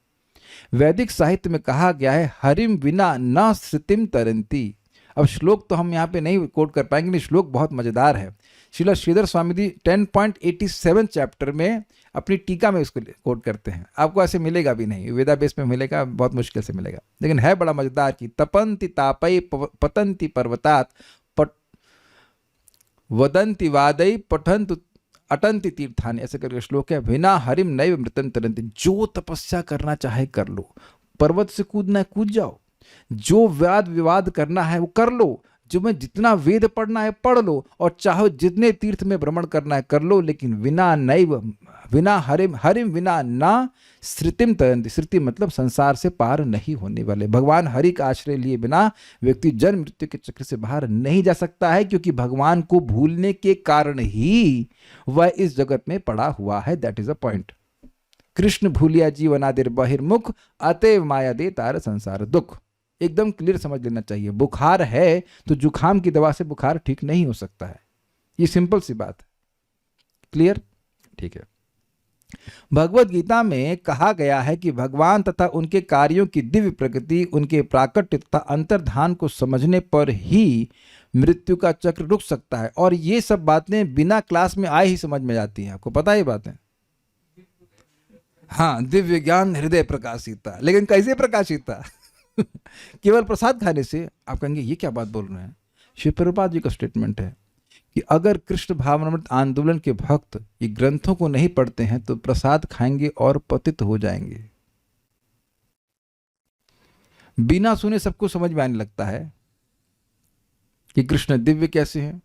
वैदिक साहित्य में कहा गया है, हरिम विना न श्रुतिम तरंती। अब श्लोक तो हम यहाँ पे नहीं कोट कर पाएंगे, लेकिन श्लोक बहुत मजेदार है। श्रील श्रीधर स्वामी जी 10.87 चैप्टर में अपनी टीका में इसको कोट करते हैं। आपको ऐसे मिलेगा भी नहीं, वेदा बेस में मिलेगा, बहुत मुश्किल से मिलेगा, लेकिन है बड़ा मजेदार कि तपंति तापई पतंति पर्वतात वदंति वादई पठंतु अटंति तीर्थानि, ऐसे करके श्लोक है। विना हरिम नैव मृतं तरंति। जो तपस्या करना चाहे कर लो, पर्वत से कूदना है कूद जाओ, जो वाद विवाद करना है वो कर लो, जो मैं जितना वेद पढ़ना है पढ़ लो और चाहो जितने तीर्थ में भ्रमण करना है कर लो, लेकिन विना नैव विना हरिम हरिम विना ना श्रुतिम तरंति। श्रुति मतलब संसार से पार नहीं होने वाले। भगवान हरि का आश्रय लिए बिना व्यक्ति जन्म मृत्यु के चक्र से बाहर नहीं जा सकता है, क्योंकि भगवान को भूलने के कारण ही वह इस जगत में पड़ा हुआ है। That is a point. Krishna भूलिया जीवन आदिर बहिर्मुख, अतएव माया दे तार संसार दुख। एकदम क्लियर समझ लेना चाहिए। बुखार है तो जुखाम की दवा से बुखार ठीक नहीं हो सकता है। ये सिंपल सी बात है। क्लियर? ठीक है। भगवत गीता में कहा गया है कि भगवान तथा उनके कार्यों की दिव्य प्रकृति, उनके प्राकट्य तथा अंतर्धान को समझने पर ही मृत्यु का चक्र रुक सकता है। और ये सब बातें बिना क्लास में आए ही समझ में जाती हैं। आपको पता है ये बातें? हाँ, दिव्य ज्ञान हृदय प्रकाशिता। लेकिन कैसे प्रकाशिता? केवल प्रसाद खाने से? आप कहेंगे ये क्या बात बोल रहे हैं? श्री प्रभुपाद जी का स्टेटमेंट है कि अगर कृष्ण भावनामृत आंदोलन के भक्त ये ग्रंथों को नहीं पढ़ते हैं तो प्रसाद खाएंगे और पतित हो जाएंगे। बिना सुने सबको समझ में आने लगता है कि कृष्ण दिव्य कैसे हैं।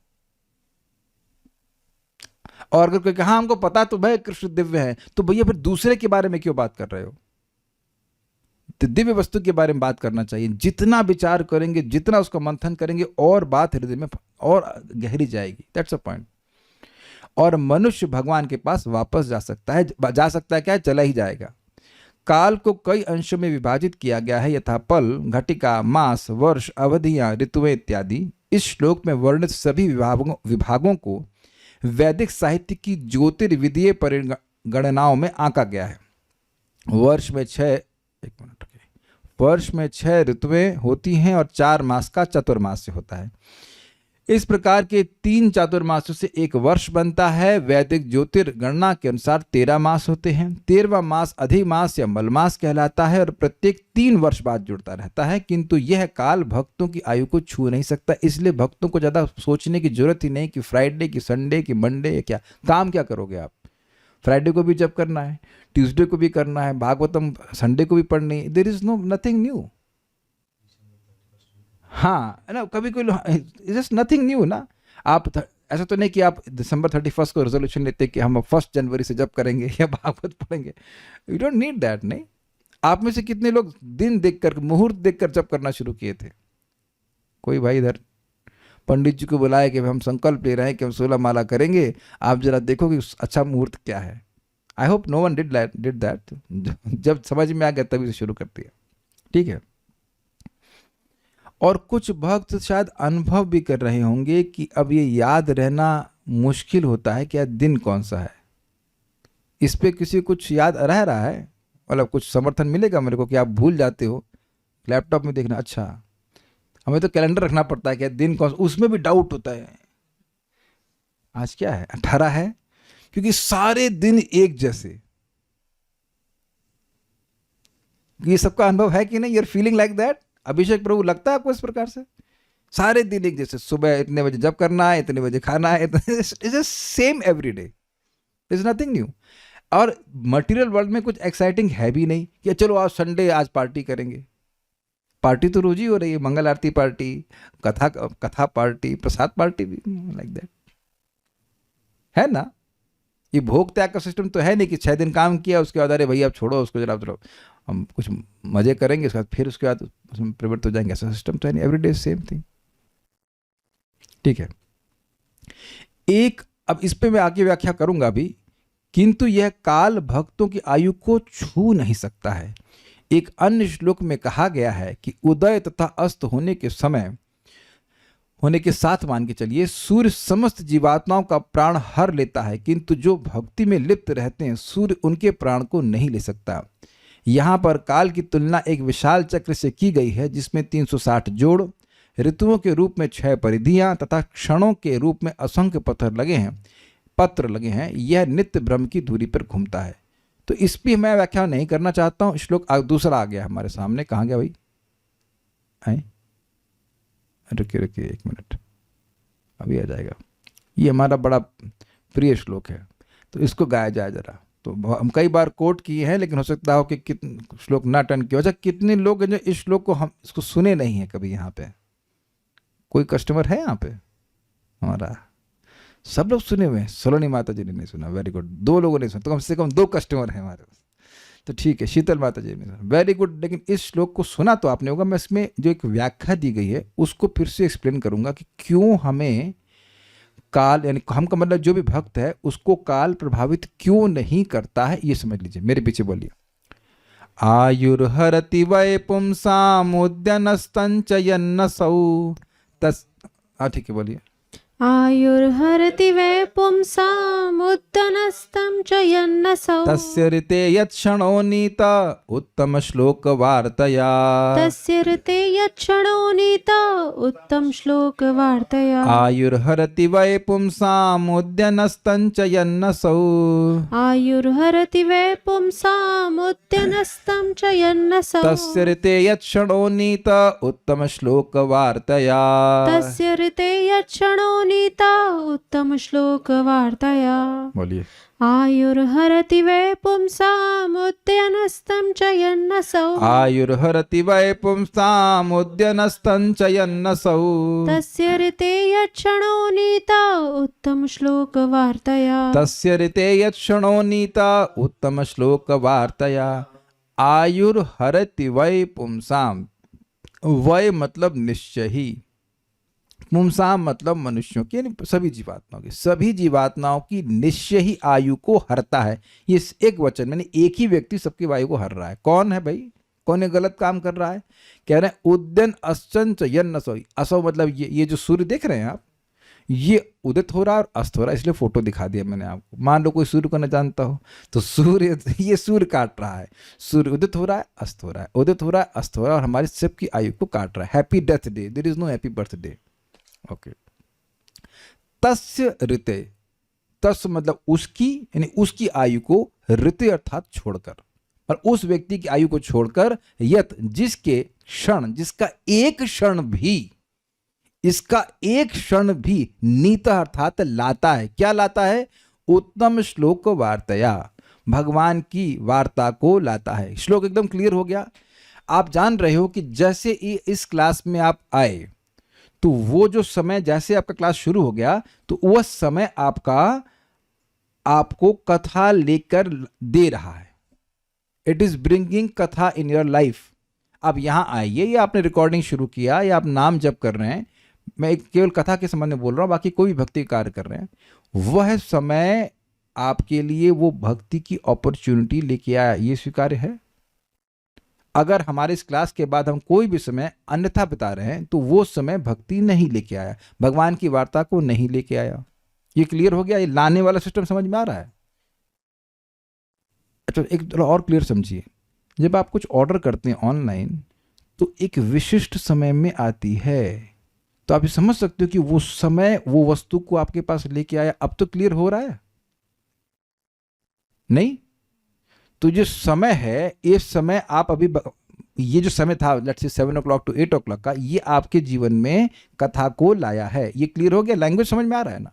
और अगर कोई कहे हाँ हमको पता तो भाई कृष्ण दिव्य है, तो भैया फिर दूसरे के बारे में क्यों बात कर रहे हो? तो दिव्य वस्तु के बारे में बात करना चाहिए। जितना विचार करेंगे, जितना उसका मंथन करेंगे, और बात हृदय में और गहरी जाएगी। That's a point. और मनुष्य भगवान के पास वापस जा सकता है। क्या है? चला ही जाएगा। काल को कई अंशों में विभाजित किया गया है, यथा पल, घटिका, मास, वर्ष, अवधियां, ऋतुएं इत्यादि। इस श्लोक में वर्णित सभी विभागों को वैदिक साहित्य की ज्योतिर्विदीय परिगणनाओं में आंका गया है। वर्ष में 6 ऋतुएं होती हैं और 4 मास का चतुर्मास्य होता है। इस प्रकार के 3 चातुर्मास्यों से एक वर्ष बनता है। वैदिक ज्योतिर्गणना के अनुसार 13 मास होते हैं। 13वां मास अधिमास या मलमास कहलाता है और प्रत्येक 3 वर्ष बाद जुड़ता रहता है। किंतु यह काल भक्तों की आयु को छू नहीं सकता, इसलिए भक्तों को ज़्यादा सोचने की जरूरत ही नहीं कि फ्राइडे की संडे की मंडे या क्या काम क्या करोगे आप। फ्राइडे को भी जब करना है, ट्यूसडे को भी करना है, भागवतम संडे को भी पढ़नी है। There is nothing new. हाँ ना, कभी कोई जस्ट नथिंग न्यू ना। आप ऐसा तो नहीं कि आप दिसंबर 31 को रेजोल्यूशन लेते कि हम 1 जनवरी से जब करेंगे या भागवत पढ़ेंगे। You don't need that. नहीं, आप में से कितने लोग दिन देखकर, मुहूर्त देखकर जब करना शुरू किए थे? कोई भाई इधर पंडित जी को बुलाया कि हम संकल्प ले रहे हैं कि हम 16 माला करेंगे, आप जरा देखो कि अच्छा मुहूर्त क्या है। I hope no one did that. जब समझ में आ गया तभी से शुरू कर दिया। ठीक है। और कुछ भक्त शायद अनुभव भी कर रहे होंगे कि अब ये याद रहना मुश्किल होता है कि दिन कौन सा है। इस पे किसी कुछ याद रह रहा है? मतलब कुछ समर्थन मिलेगा मेरे को कि आप भूल जाते हो? लैपटॉप में देखना, अच्छा हमें तो कैलेंडर रखना पड़ता है कि दिन कौन, उसमें भी डाउट होता है आज क्या है, 18 है, क्योंकि सारे दिन एक जैसे। ये सबका अनुभव है कि नहीं? You're feeling like that? Abhishek Prabhu, लगता है आपको इस प्रकार से? सारे दिन एक जैसे, सुबह इतने बजे जब करना है, इतने बजे खाना है, it's same every day, is nothing new. और मटेरियल वर्ल्ड में कुछ एक्साइटिंग है भी नहीं कि चलो आज संडे, आज पार्टी करेंगे। पार्टी तो रोज ही हो रही है, मंगल आरती पार्टी, कथा पार्टी, प्रसाद पार्टी भी, लाइक दैट है ना। ये भोग त्याग का सिस्टम तो है नहीं कि 6 दिन काम किया उसके बाद अरे भैया अब छोड़ो उसको, जरा हम कुछ मजे करेंगे उसके बाद फिर उसके बाद उसमें प्रवृत्त हो जाएंगे। ऐसा सिस्टम तो है नहीं। Everyday same thing. ठीक है। अब इस पे मैं आगे व्याख्या करूंगा भी, किंतु यह काल भक्तों की आयु को छू नहीं सकता है। एक अन्य श्लोक में कहा गया है कि उदय तथा अस्त होने के साथ मान के चलिए सूर्य समस्त जीवात्माओं का प्राण हर लेता है, किंतु जो भक्ति में लिप्त रहते हैं सूर्य उनके प्राण को नहीं ले सकता। यहाँ पर काल की तुलना एक विशाल चक्र से की गई है जिसमें 360 जोड़, ऋतुओं के रूप में 6 परिधियां तथा क्षणों के रूप में असंख्य पत्र लगे हैं। यह नित्य ब्रह्म की दूरी पर घूमता है। तो इस पर मैं व्याख्या नहीं करना चाहता हूँ। श्लोक दूसरा आ गया हमारे सामने। कहाँ गया भाई? रुकिए 1 मिनट, अभी आ जाएगा। ये हमारा बड़ा प्रिय श्लोक है, तो इसको गाया जाए जरा। तो हम कई बार कोट किए हैं, लेकिन हो सकता हो कि कितने श्लोक ना टर्न किया। अच्छा, कितने लोग हैं जो इस श्लोक को हम इसको सुने नहीं है कभी यहाँ पे? कोई कस्टमर है यहाँ पे हमारा? सब लोग सुने हुए हैं, सोलोनी माता जी ने नहीं सुना, वेरी गुड। 2 लोगों ने सुना, तो कम से कम 2 कस्टमर हैं हमारे पास, तो ठीक है। शीतल माता जी ने सुना, वेरी गुड। लेकिन इस श्लोक को सुना तो आपने होगा। मैं इसमें जो एक व्याख्या दी गई है उसको फिर से एक्सप्लेन करूंगा कि क्यों हमें काल, यानी हम का मतलब जो भी भक्त है उसको काल प्रभावित क्यों नहीं करता है, ये समझ लीजिए। मेरे पीछे बोलिए। आयुर्हरति वै पुंसामुद्यनस्तंचयन्नसौ तस्, हाँ ठीक है, बोलिए। आयुर्हरति वै पुंसामुद्दनस्तं च यन्नसौ तस्य ऋते यत्क्षणो नीत उत्तम श्लोक वार्तया। तस्य ऋते यत्क्षणो नीत उत्तम श्लोक वार्तया। आयुर्हरति वै पुंसामुद्यनस्तंचयन्नसौ आयुर्हरति वै पुंसामुद्यनस्तं च यन्नसौ तस्य ऋते यत्क्षणो नीत उत्तम श्लोक वार्तया। तस्य ऋते यत्क्षणो नीत उत्तम श्लोक वार्तया। बोलिए। आयुर्हरति वै पुंसामुद्यनस्तं च यन्नसौ आयुर्हरति वै पुंसामुद्यनस्तंचयन्नसौ तस्य ऋते यत्क्षणो नीत उत्तम श्लोक वार्तया। तस्य ऋते यत्क्षणो नीत उत्तम श्लोक वार्तया। आयुर्हरति वै पुंसाम, वै मतलब निश्चय ही, पुंसाम मतलब मनुष्यों की, यानी सभी जीवात्माओं की, सभी जीवात्माओं की निश्चय ही आयु को हरता है। ये एक वचन, मैंने एक ही व्यक्ति सबकी आयु को हर रहा है। कौन है भाई? कौन ये गलत काम कर रहा है? कह रहे हैं उद्यन अश्चंच यन्नसौ। असौ मतलब ये जो सूर्य देख रहे हैं आप, ये उदित हो रहा है और अस्त हो रहा है, इसलिए फोटो दिखा दिया मैंने आपको। मान लो कोई सूर्य को न जानता हो तो सूर्य, ये सूर्य काट रहा है, सूर्य उदित हो रहा है, अस्त हो रहा है, उदित हो रहा है, अस्त हो रहा है, और हमारी सबकी आयु को काट रहा है। Happy death day, there is no happy birthday. Okay. तस्य ऋते, तस मतलब उसकी, यानी उसकी आयु को, ऋते अर्थात छोड़कर, और उस व्यक्ति की आयु को छोड़कर, यत जिसके क्षण, जिसका एक क्षण भी, इसका एक क्षण भी, नीत अर्थात लाता है। क्या लाता है? उत्तम श्लोक वार्तया, भगवान की वार्ता को लाता है। श्लोक एकदम क्लियर हो गया। आप जान रहे हो कि जैसे इस क्लास में आप आए तो वो जो समय, जैसे आपका क्लास शुरू हो गया तो वह समय आपको कथा लेकर दे रहा है। इट इज ब्रिंगिंग कथा इन योर लाइफ। अब यहां आइए, या आपने रिकॉर्डिंग शुरू किया, या आप नाम जप कर रहे हैं, मैं केवल कथा के संबंध में बोल रहा हूं, बाकी कोई भी भक्ति कार्य कर रहे हैं, वह समय आपके लिए वो भक्ति की अपॉर्चुनिटी लेके आया। ये स्वीकार्य है? अगर हमारे इस क्लास के बाद हम कोई भी समय अन्यथा बिता रहे हैं तो वो समय भक्ति नहीं लेके आया, भगवान की वार्ता को नहीं लेके आया। ये क्लियर हो गया? ये लाने वाला सिस्टम समझ में आ रहा है? अच्छा, एक थोड़ा और क्लियर समझिए। जब आप कुछ ऑर्डर करते हैं ऑनलाइन तो एक विशिष्ट समय में आती है, तो आप ये समझ सकते हो कि वो समय वो वस्तु को आपके पास लेके आया। अब तो क्लियर हो रहा है नहीं? तो जो समय है, ये समय आप अभी, ये जो समय था let's say 7 o'clock to 8 o'clock का, ये आपके जीवन में कथा को लाया है। ये क्लियर हो गया? लैंग्वेज समझ में आ रहा है ना?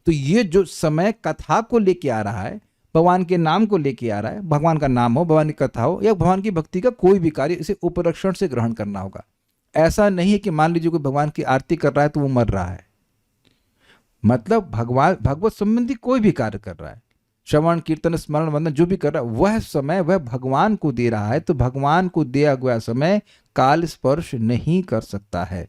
तो ये जो समय कथा को लेके आ रहा है, भगवान के नाम को लेके आ रहा है, भगवान का नाम हो, भगवान की कथा हो, या भगवान की भक्ति का कोई भी कार्य, इसे उपलक्षण से ग्रहण करना होगा। ऐसा नहीं है कि मान लीजिए कोई भगवान की आरती कर रहा है तो वो मर रहा है। मतलब भगवान, भगवत संबंधी कोई भी कार्य कर रहा है, श्रवण कीर्तन स्मरण वंदन जो भी कर रहा है, वह समय वह भगवान को दे रहा है। तो भगवान को दिया गया समय काल स्पर्श नहीं कर सकता है।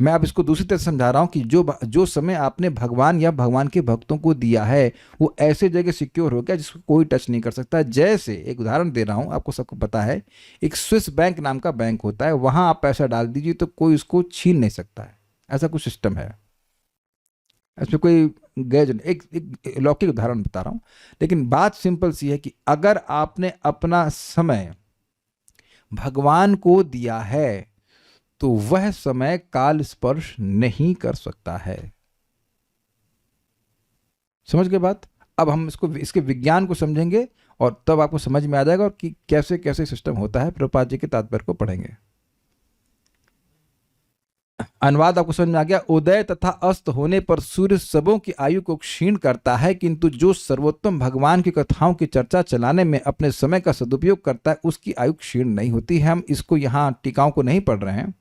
मैं अब इसको दूसरी तरह समझा रहा हूं कि जो समय आपने भगवान या भगवान के भक्तों को दिया है वो ऐसे जगह सिक्योर हो गया जिसको कोई टच नहीं कर सकता। जैसे एक उदाहरण दे रहा हूं, आपको सबको पता है, एक स्विस बैंक नाम का बैंक होता है, वहां आप पैसा डाल दीजिए तो कोई उसको छीन नहीं सकता है। ऐसा कुछ सिस्टम है, इसमें कोई गैज, एक लौकिक उदाहरण बता रहा हूं, लेकिन बात सिंपल सी है कि अगर आपने अपना समय भगवान को दिया है तो वह समय काल स्पर्श नहीं कर सकता है। समझ गए बात? अब हम इसके विज्ञान को समझेंगे और तब आपको समझ में आ जाएगा और कि कैसे कैसे सिस्टम होता है। प्रभुपाद जी के तात्पर्य को पढ़ेंगे। अनुवाद आपको समझ में आ गया। उदय तथा अस्त होने पर सूर्य सबों की आयु को क्षीण करता है, किंतु जो सर्वोत्तम भगवान की कथाओं की चर्चा चलाने में अपने समय का सदुपयोग करता है उसकी आयु क्षीण नहीं होती है। हम इसको यहाँ टीकाओं को नहीं पढ़ रहे हैं,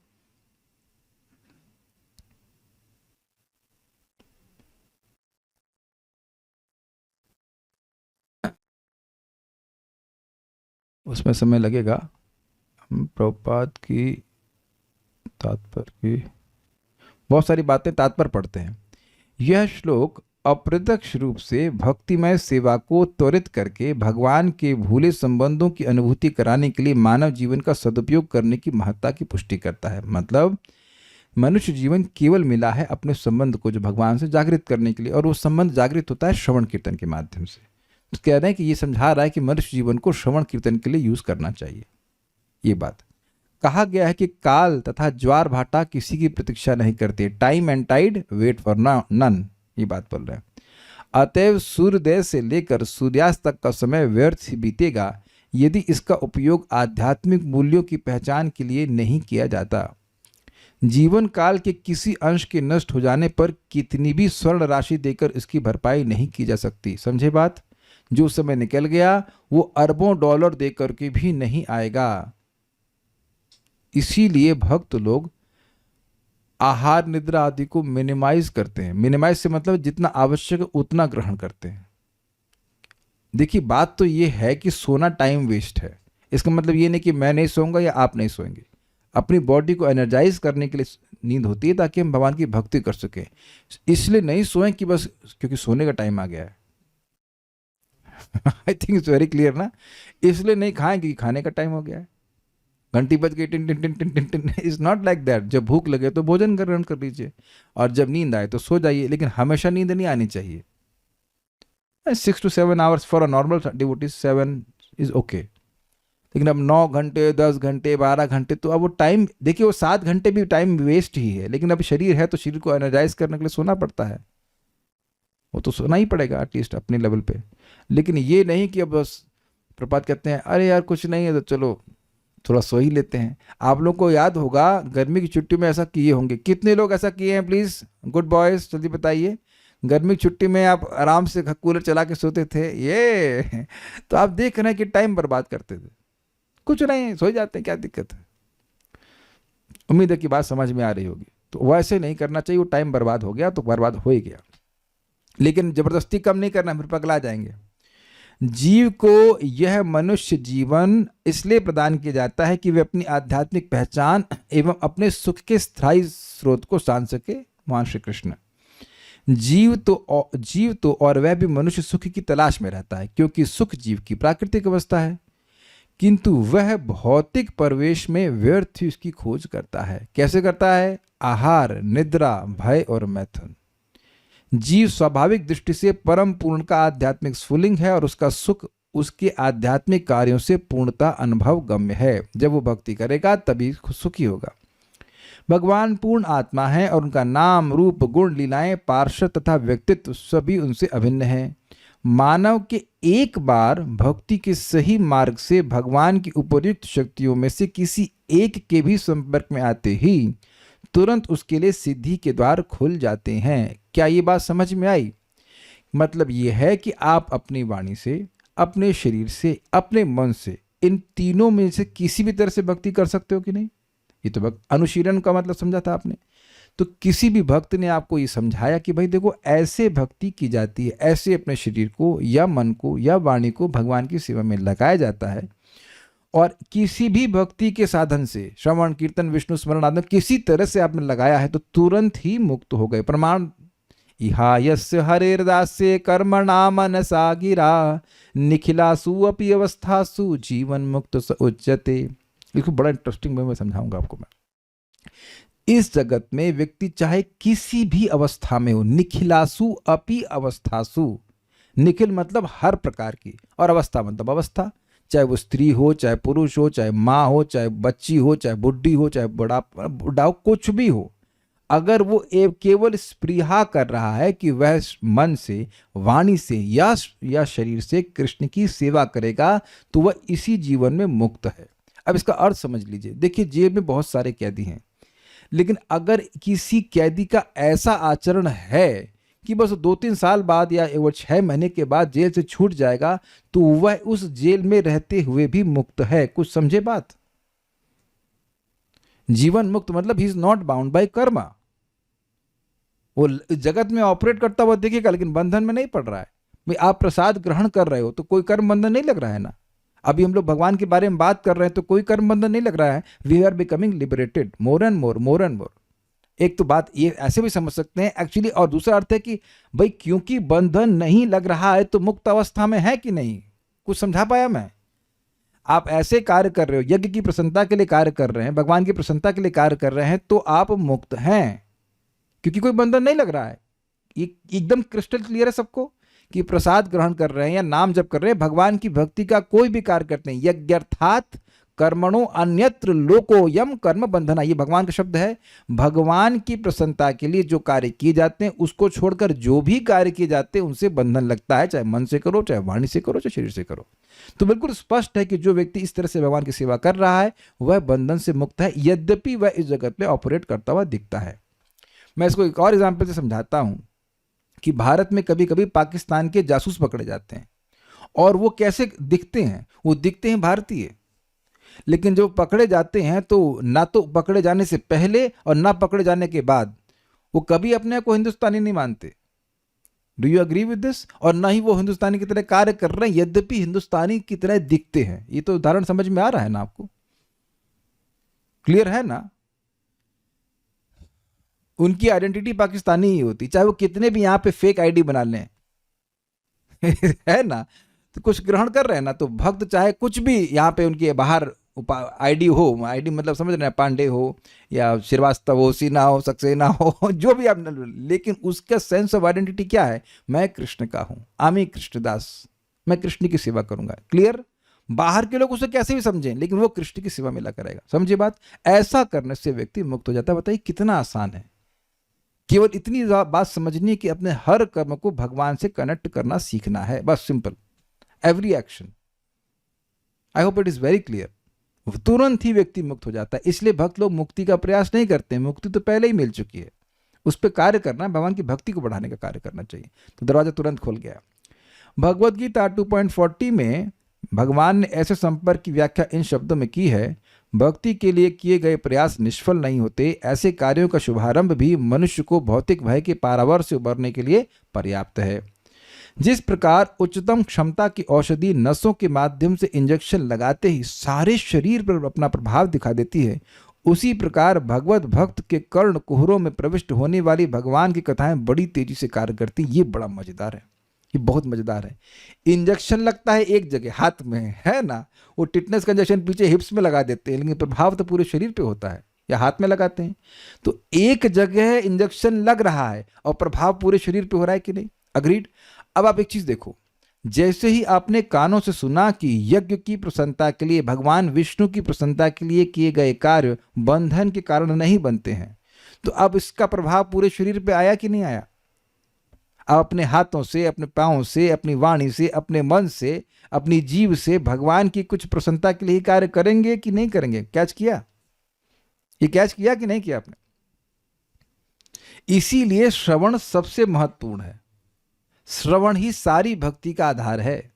उसमें समय लगेगा। हम प्रभुपाद की तात्पर्य की बहुत सारी बातें तात्पर्य पढ़ते हैं। यह श्लोक अप्रत्यक्ष रूप से भक्तिमय सेवा को त्वरित करके भगवान के भूले संबंधों की अनुभूति कराने के लिए मानव जीवन का सदुपयोग करने की महत्ता की पुष्टि करता है। मतलब मनुष्य जीवन केवल मिला है अपने संबंध को जो भगवान से जागृत करने के लिए, और वो संबंध जागृत होता है श्रवण कीर्तन के माध्यम से। तो कह रहे हैं कि ये समझा रहा है कि मनुष्य जीवन को श्रवण कीर्तन के लिए यूज करना चाहिए। ये बात कहा गया है कि काल तथा ज्वार भाटा किसी की प्रतीक्षा नहीं करते। Time and tide wait for none, ये बात बोल रहे हैं। अतएव सूर्योदय से लेकर सूर्यास्त तक का समय व्यर्थ ही बीतेगा यदि इसका उपयोग आध्यात्मिक मूल्यों की पहचान के लिए नहीं किया जाता। जीवन काल के किसी अंश के नष्ट हो जाने पर कितनी भी स्वर्ण राशि देकर इसकी भरपाई नहीं की जा सकती। समझे बात? जो समय निकल गया वो अरबों डॉलर देकर के भी नहीं आएगा। इसीलिए भक्त लोग आहार निद्रा आदि को मिनिमाइज करते हैं। मिनिमाइज से मतलब जितना आवश्यक है उतना ग्रहण करते हैं। देखिए बात तो ये है कि सोना टाइम वेस्ट है। इसका मतलब ये नहीं कि मैं नहीं सोऊंगा या आप नहीं सोएंगे। अपनी बॉडी को एनर्जाइज करने के लिए नींद होती है ताकि हम भगवान की भक्ति कर सकें। इसलिए नहीं सोएं कि बस क्योंकि सोने का टाइम आ गया है। I think it's very clear ना। इसलिए नहीं खाएं क्योंकि खाने का टाइम हो गया है। घंटी बज गई tin tin tin tin tin tin. Is not like that. जब भूख लगे तो भोजन ग्रहण कर लीजिए और जब नींद आए तो सो जाइए, लेकिन हमेशा नींद नहीं आनी चाहिए। 6 to 7 hours for a normal devotee, 7 is okay. लेकिन अब 9 घंटे 10 घंटे 12 घंटे तो अब वो टाइम देखिए, वो 7 घंटे भी टाइम वेस्ट ही है। लेकिन अब शरीर है तो शरीर को एनर्जाइज करने के लिए सोना पड़ता है। वो तो सोना ही पड़ेगा एटलीस्ट अपने लेवल पे। लेकिन ये नहीं कि अब बस प्रपात कहते हैं अरे यार कुछ नहीं है तो चलो थोड़ा सो ही लेते हैं। आप लोग को याद होगा गर्मी की छुट्टी में ऐसा किए होंगे। कितने लोग ऐसा किए हैं? प्लीज गुड बॉयज जल्दी बताइए। गर्मी की छुट्टी में आप आराम से कूलर चला के सोते थे। ये तो आप देख रहे हैं कि टाइम बर्बाद करते थे। कुछ नहीं, सो जाते हैं, क्या दिक्कत है? उम्मीद है कि बात समझ में आ रही होगी। तो वैसे नहीं करना चाहिए। वो टाइम बर्बाद हो गया तो बर्बाद हो ही गया। लेकिन जबरदस्ती कम नहीं करना, फिर पगला जाएंगे। जीव को यह मनुष्य जीवन इसलिए प्रदान किया जाता है कि वे अपनी आध्यात्मिक पहचान एवं अपने सुख के स्थायी स्रोत को जान सके। महान श्री कृष्ण। जीव तो और वह भी मनुष्य सुख की तलाश में रहता है, क्योंकि सुख जीव की प्राकृतिक अवस्था है, किंतु वह भौतिक प्रवेश में व्यर्थ ही उसकी खोज करता है। कैसे करता है? आहार, निद्रा, भय और मैथुन। जीव स्वाभाविक दृष्टि से परम पूर्ण का आध्यात्मिक स्फुलिंग है और उसका सुख उसके आध्यात्मिक कार्यों से पूर्णता अनुभव गम्य है। जब वो भक्ति करेगा तभी सुखी होगा। भगवान पूर्ण आत्मा है और उनका नाम, रूप, गुण, लीलाएं, पार्षद तथा व्यक्तित्व सभी उनसे अभिन्न है। मानव के एक बार भक्ति के सही मार्ग से भगवान की उपर्युक्त शक्तियों में से किसी एक के भी संपर्क में आते ही तुरंत उसके लिए सिद्धि के द्वार खुल जाते हैं। क्या ये बात समझ में आई? मतलब ये है कि आप अपनी वाणी से, अपने शरीर से, अपने मन से, इन तीनों में से किसी भी तरह से भक्ति कर सकते हो कि नहीं? ये तो अनुशीलन का मतलब समझा था आपने। तो किसी भी भक्त ने आपको ये समझाया कि भाई देखो ऐसे भक्ति की जाती है, ऐसे अपने शरीर को या मन को या वाणी को भगवान की सेवा में लगाया जाता है। और किसी भी भक्ति के साधन से, श्रवण कीर्तन विष्णु स्मरण आदि किसी तरह से आपने लगाया है तो तुरंत ही मुक्त हो गए। प्रमाण इहा यस्य हरेर्दास्य कर्मणा मनसा गिरा निखिलासु अपि अवस्थासु जीवन मुक्त स उच्यते। इसको बड़ा इंटरेस्टिंग वे में समझाऊंगा आपको मैं। इस जगत में व्यक्ति चाहे किसी भी अवस्था में हो, निखिलासु अपि अवस्थासु, निखिल मतलब हर प्रकार की, और अवस्था मतलब अवस्था, चाहे वो स्त्री हो, चाहे पुरुष हो, चाहे माँ हो, चाहे बच्ची हो, चाहे बुढ़ी हो, चाहे बूढ़ा हो, कुछ भी हो, अगर वो केवल स्पृहा कर रहा है कि वह मन से, वाणी से या शरीर से कृष्ण की सेवा करेगा तो वह इसी जीवन में मुक्त है। अब इसका अर्थ समझ लीजिए। देखिए जेल में बहुत सारे कैदी हैं, लेकिन अगर किसी कैदी का ऐसा आचरण है कि बस 2-3 साल बाद या 6 महीने के बाद जेल से छूट जाएगा तो वह उस जेल में रहते हुए भी मुक्त है। कुछ समझे बात? जीवन मुक्त मतलब he is not bound by Karma. वो जगत में ऑपरेट करता हुआ दिखेगा लेकिन बंधन में नहीं पड़ रहा है। भाई आप प्रसाद ग्रहण कर रहे हो तो कोई कर्म बंधन नहीं लग रहा है ना। अभी हम लोग भगवान के बारे में बात कर रहे हैं तो कोई कर्म बंधन नहीं लग रहा है. We are becoming liberated more and more, more and more. एक तो बात ये ऐसे भी समझ सकते हैं एक्चुअली, और दूसरा अर्थ है कि भाई क्योंकि बंधन नहीं लग रहा है तो मुक्त अवस्था में है कि नहीं. कुछ समझा पाया मैं? आप ऐसे कार्य कर रहे हो, यज्ञ की प्रसन्नता के लिए कार्य कर रहे हैं, भगवान की प्रसन्नता के लिए कार्य कर रहे हैं, तो आप मुक्त हैं क्योंकि कोई बंधन नहीं लग रहा है. एकदम क्रिस्टल क्लियर है सबको कि प्रसाद ग्रहण कर रहे हैं या नाम जप कर रहे हैं, भगवान की भक्ति का कोई भी कार्य करते हैं. यज्ञार्थात कर्मणो अन्यत्र लोको यम कर्म बंधना, ये भगवान का शब्द है. भगवान की प्रसन्नता के लिए जो कार्य किए जाते हैं उसको छोड़कर जो भी कार्य किए जाते हैं उनसे बंधन लगता है, चाहे मन से करो, चाहे वाणी से करो, चाहे शरीर से करो. तो बिल्कुल स्पष्ट है कि जो व्यक्ति इस तरह से भगवान की सेवा कर रहा है वह बंधन से मुक्त है, यद्यपि वह इस जगत में ऑपरेट करता हुआ दिखता है. मैं इसको एक और एग्जाम्पल से समझाता हूं कि भारत में कभी कभी पाकिस्तान के जासूस पकड़े जाते हैं और वो कैसे दिखते हैं, वो दिखते हैं भारतीय, लेकिन जब पकड़े जाते हैं तो ना तो पकड़े जाने से पहले और ना पकड़े जाने के बाद वो कभी अपने आप को हिंदुस्तानी नहीं मानते. Do you agree with this? और ना ही वो हिंदुस्तानी की तरह कार्य कर रहे हैं यद्यपि हिंदुस्तानी की तरह दिखते हैं. ये तो उदाहरण समझ में आ रहा है ना आपको? क्लियर है ना? उनकी आइडेंटिटी पाकिस्तानी ही होती, चाहे वो कितने भी यहां पे फेक आईडी बना लें. है ना? तो कुछ ग्रहण कर रहे हैं ना, तो भक्त चाहे कुछ भी यहाँ पे उनके बाहर आईडी हो, आईडी मतलब समझ रहे हैं, पांडे हो या श्रीवास्तव हो, सिन्हा हो, सक्सेना हो, जो भी आप, लेकिन उसका सेंस ऑफ आइडेंटिटी क्या है? मैं कृष्ण का हूं, आमी कृष्णदास, मैं कृष्ण की सेवा करूंगा. क्लियर? बाहर के लोग उसे कैसे भी समझें लेकिन वो कृष्ण की सेवा मिला करेगा. समझे बात? ऐसा करने से व्यक्ति मुक्त हो जाता है. बताइए कितना आसान है. केवल इतनी बात समझनी है कि अपने हर कर्म को भगवान से कनेक्ट करना सीखना है, बस. Simple. Every action. I hope it is very clear. तुरंत ही व्यक्ति मुक्त हो जाता है. इसलिए भक्त लोग मुक्ति का प्रयास नहीं करते. मुक्ति तो पहले ही मिल चुकी है. उस पर कार्य करना है, भगवान की भक्ति को बढ़ाने का कार्य करना चाहिए. तो दरवाजा तुरंत खुल गया. भगवद गीता 2.40 में भगवान ने ऐसे संपर्क की व्याख्या इन शब्दों में की है: भक्ति के लिए किए गए प्रयास निष्फल नहीं होते. ऐसे कार्यों का शुभारंभ भी मनुष्य को भौतिक भय के पारावार से उबरने के लिए पर्याप्त है. जिस प्रकार उच्चतम क्षमता की औषधि नसों के माध्यम से इंजेक्शन लगाते ही सारे शरीर पर अपना प्रभाव दिखा देती है, उसी प्रकार भगवत भक्त के कर्ण कुहरों में प्रविष्ट होने वाली भगवान की कथाएं बड़ी तेजी से कार्य करती. ये बड़ा मजेदार है, ये बहुत मजेदार है. इंजेक्शन लगता है एक जगह हाथ में, है ना? वो टिटनेस का इंजेक्शन पीछे हिप्स में लगा देते हैं, लेकिन प्रभाव तो पूरे शरीर पे होता है, या हाथ में लगाते हैं. तो एक जगह इंजेक्शन लग रहा है और प्रभाव पूरे शरीर पे हो रहा है कि नहीं? अग्रीड. अब आप एक चीज देखो, जैसे ही आपने कानों से सुना कि यज्ञ की प्रसन्नता के लिए, भगवान विष्णु की प्रसन्नता के लिए किए गए कार्य बंधन के कारण नहीं बनते हैं, तो अब इसका प्रभाव पूरे शरीर पे आया कि नहीं आया? आप अपने हाथों से, अपने पांवों से, अपनी वाणी से, अपने मन से, अपनी जीव से भगवान की कुछ प्रसन्नता के लिए ही कार्य करेंगे कि नहीं करेंगे? कैच किया? ये कैच किया कि नहीं किया आपने? इसीलिए श्रवण सबसे महत्वपूर्ण है. श्रवण ही सारी भक्ति का आधार है.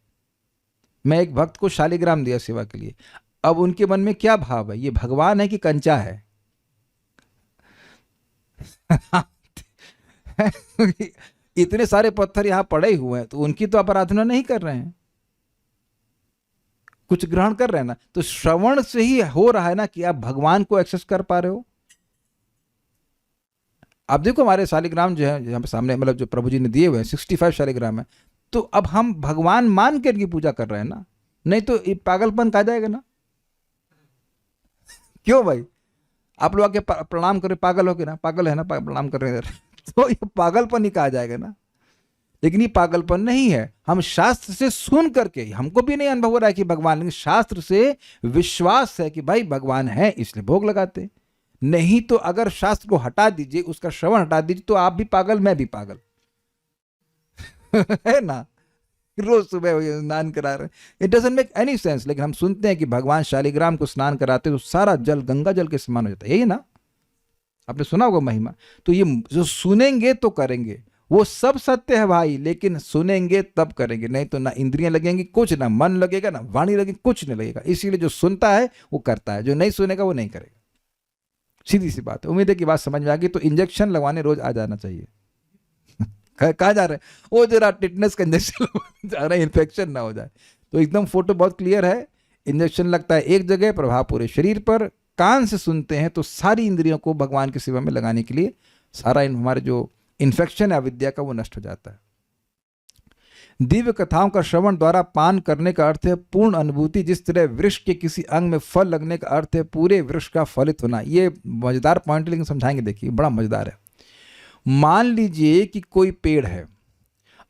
मैं एक भक्त को शालिग्राम दिया सेवा के लिए. अब उनके मन में क्या भाव है? ये भगवान है कि कंचा है? इतने सारे पत्थर यहां पड़े हुए हैं तो उनकी तो आप आराधना नहीं कर रहे हैं, कुछ ग्रहण कर रहे हैं ना. तो श्रवण से ही हो रहा है ना कि आप भगवान को एक्सेस कर पा रहे हो. आप देखो हमारे शालिग्राम जो है यहाँ पे सामने, मतलब जो प्रभु जी ने दिए हुए हैं 65 शालिग्राम है. तो अब हम भगवान मान कर की पूजा कर रहे हैं ना, नहीं तो ये पागलपन कहा जाएगा ना. क्यों भाई? आप लोग आके प्रणाम करें, पागल हो के ना, पागल है ना, प्रणाम कर रहे हैं तो ये पागलपन ही कहा जाएगा ना. लेकिन ये पागलपन नहीं है. हम शास्त्र से सुन करके, हमको भी नहीं अनुभव हो रहा है कि भगवान, लेकिन शास्त्र से विश्वास है कि भाई भगवान है, इसलिए भोग लगाते. नहीं तो अगर शास्त्र को हटा दीजिए, उसका श्रवण हटा दीजिए, तो आप भी पागल, मैं भी पागल. है ना? रोज सुबह स्नान करा रहे, it doesn't make any sense. लेकिन हम सुनते हैं कि भगवान शालिग्राम को स्नान कराते तो सारा जल गंगा जल के समान हो जाता है. यही ना? आपने सुना होगा महिमा. तो ये जो सुनेंगे तो करेंगे, वो सब सत्य है भाई, लेकिन सुनेंगे तब करेंगे. नहीं तो ना इंद्रियां लगेंगी कुछ, ना मन लगेगा, ना वाणी लगेगी, कुछ नहीं लगेगा. इसीलिए जो सुनता है वो करता है, जो नहीं सुनेगा वो नहीं करेगा. सीधी सी बात है. उम्मीद है कि बात समझ में आ गई. तो इंजेक्शन लगवाने रोज आ जाना चाहिए. कहाँ जा रहे हैं? वो जरा टिटनेस का इंजेक्शन जा रहे हैं, इन्फेक्शन ना हो जाए. तो एकदम फोटो बहुत क्लियर है। इंजेक्शन लगता है एक जगह, प्रभाव पूरे शरीर पर। कान से सुनते हैं तो सारी इंद्रियों को भगवान की सेवा में लगाने के लिए सारा हमारे जो इन्फेक्शन है अविद्या का वो नष्ट हो जाता है। दिव्य कथाओं का श्रवण द्वारा पान करने का अर्थ है पूर्ण अनुभूति। जिस तरह वृक्ष के किसी अंग में फल लगने का अर्थ है पूरे वृक्ष का फलित होना। ये मजेदार पॉइंट, लेकिन समझाएंगे, देखिए बड़ा मजेदार है। मान लीजिए कि कोई पेड़ है,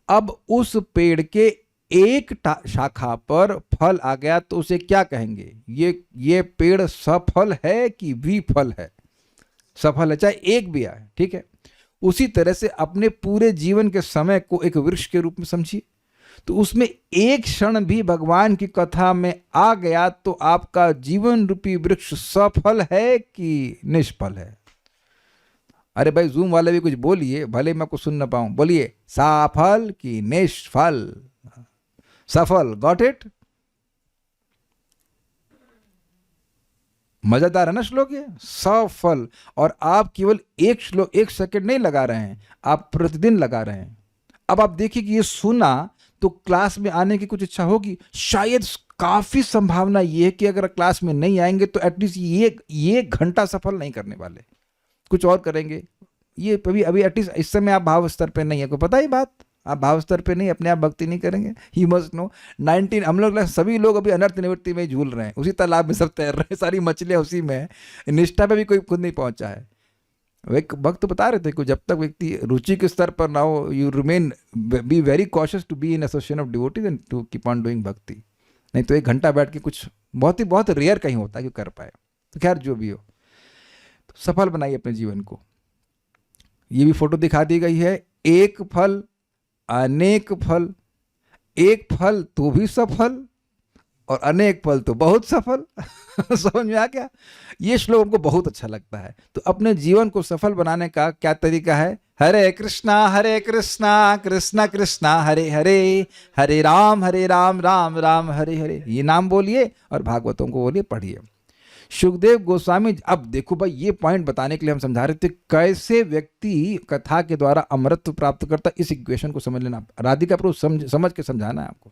अब उस पेड़ के एक शाखा पर फल आ गया तो उसे क्या कहेंगे? ये पेड़ सफल है कि विफल है? सफल है, चाहे एक भी आए, ठीक है। उसी तरह से अपने पूरे जीवन के समय को एक वृक्ष के रूप में समझिए, तो उसमें एक क्षण भी भगवान की कथा में आ गया तो आपका जीवन रूपी वृक्ष सफल है कि निष्फल है? अरे भाई जूम वाले भी कुछ बोलिए, भले मैं कुछ सुन ना पाऊं, बोलिए सफल कि निष्फल? सफल, गॉट इट? मजेदार है ना श्लोक ये, सफल। और आप केवल एक श्लोक, एक सेकंड नहीं लगा रहे हैं, आप प्रतिदिन लगा रहे हैं। अब आप देखिए कि ये सुना तो क्लास में आने की कुछ इच्छा होगी, शायद काफी संभावना ये है कि अगर क्लास में नहीं आएंगे तो एटलीस्ट ये घंटा सफल नहीं करने वाले, कुछ और करेंगे। ये अभी एटलीस्ट इस समय आप भाव स्तर पे नहीं है, को पता ही बात, आप भाव स्तर पे नहीं, अपने आप भक्ति नहीं करेंगे। ही मस्ट नो 19 हम लोग सभी लोग अभी अनर्थ निवृत्ति में झूल रहे हैं, उसी तालाब में सब तैर रहे हैं, सारी मछलियां उसी में है, निष्ठा पे भी कोई खुद नहीं पहुंचा है। एक भक्त बता रहे थे कि जब तक व्यक्ति रुचि के स्तर पर ना हो, you remain be very cautious to be in association of devotees and to keep on doing bhakti. नहीं तो एक घंटा बैठ के कुछ बहुत रेयर कहीं होता है कि कर पाए। तो खैर जो भी हो, तो सफल बनाइए अपने जीवन को। ये भी फोटो दिखा दी गई है, एक फल अनेक फल, एक फल तो भी सफल और अनेक फल तो बहुत सफल। समझ में आ गया? ये श्लोक हमको बहुत अच्छा लगता है। तो अपने जीवन को सफल बनाने का क्या तरीका है? हरे कृष्णा कृष्णा कृष्णा हरे हरे, हरे राम राम राम हरे हरे। ये नाम बोलिए और भागवतों को बोलिए, पढ़िए। सुखदेव गोस्वामी, अब देखो भाई ये पॉइंट बताने के लिए हम समझा रहे थे कैसे व्यक्ति कथा के द्वारा अमृत प्राप्त करता। इस इक्वेशन को समझ लेना, राधिका प्रभु समझ के समझाना है आपको।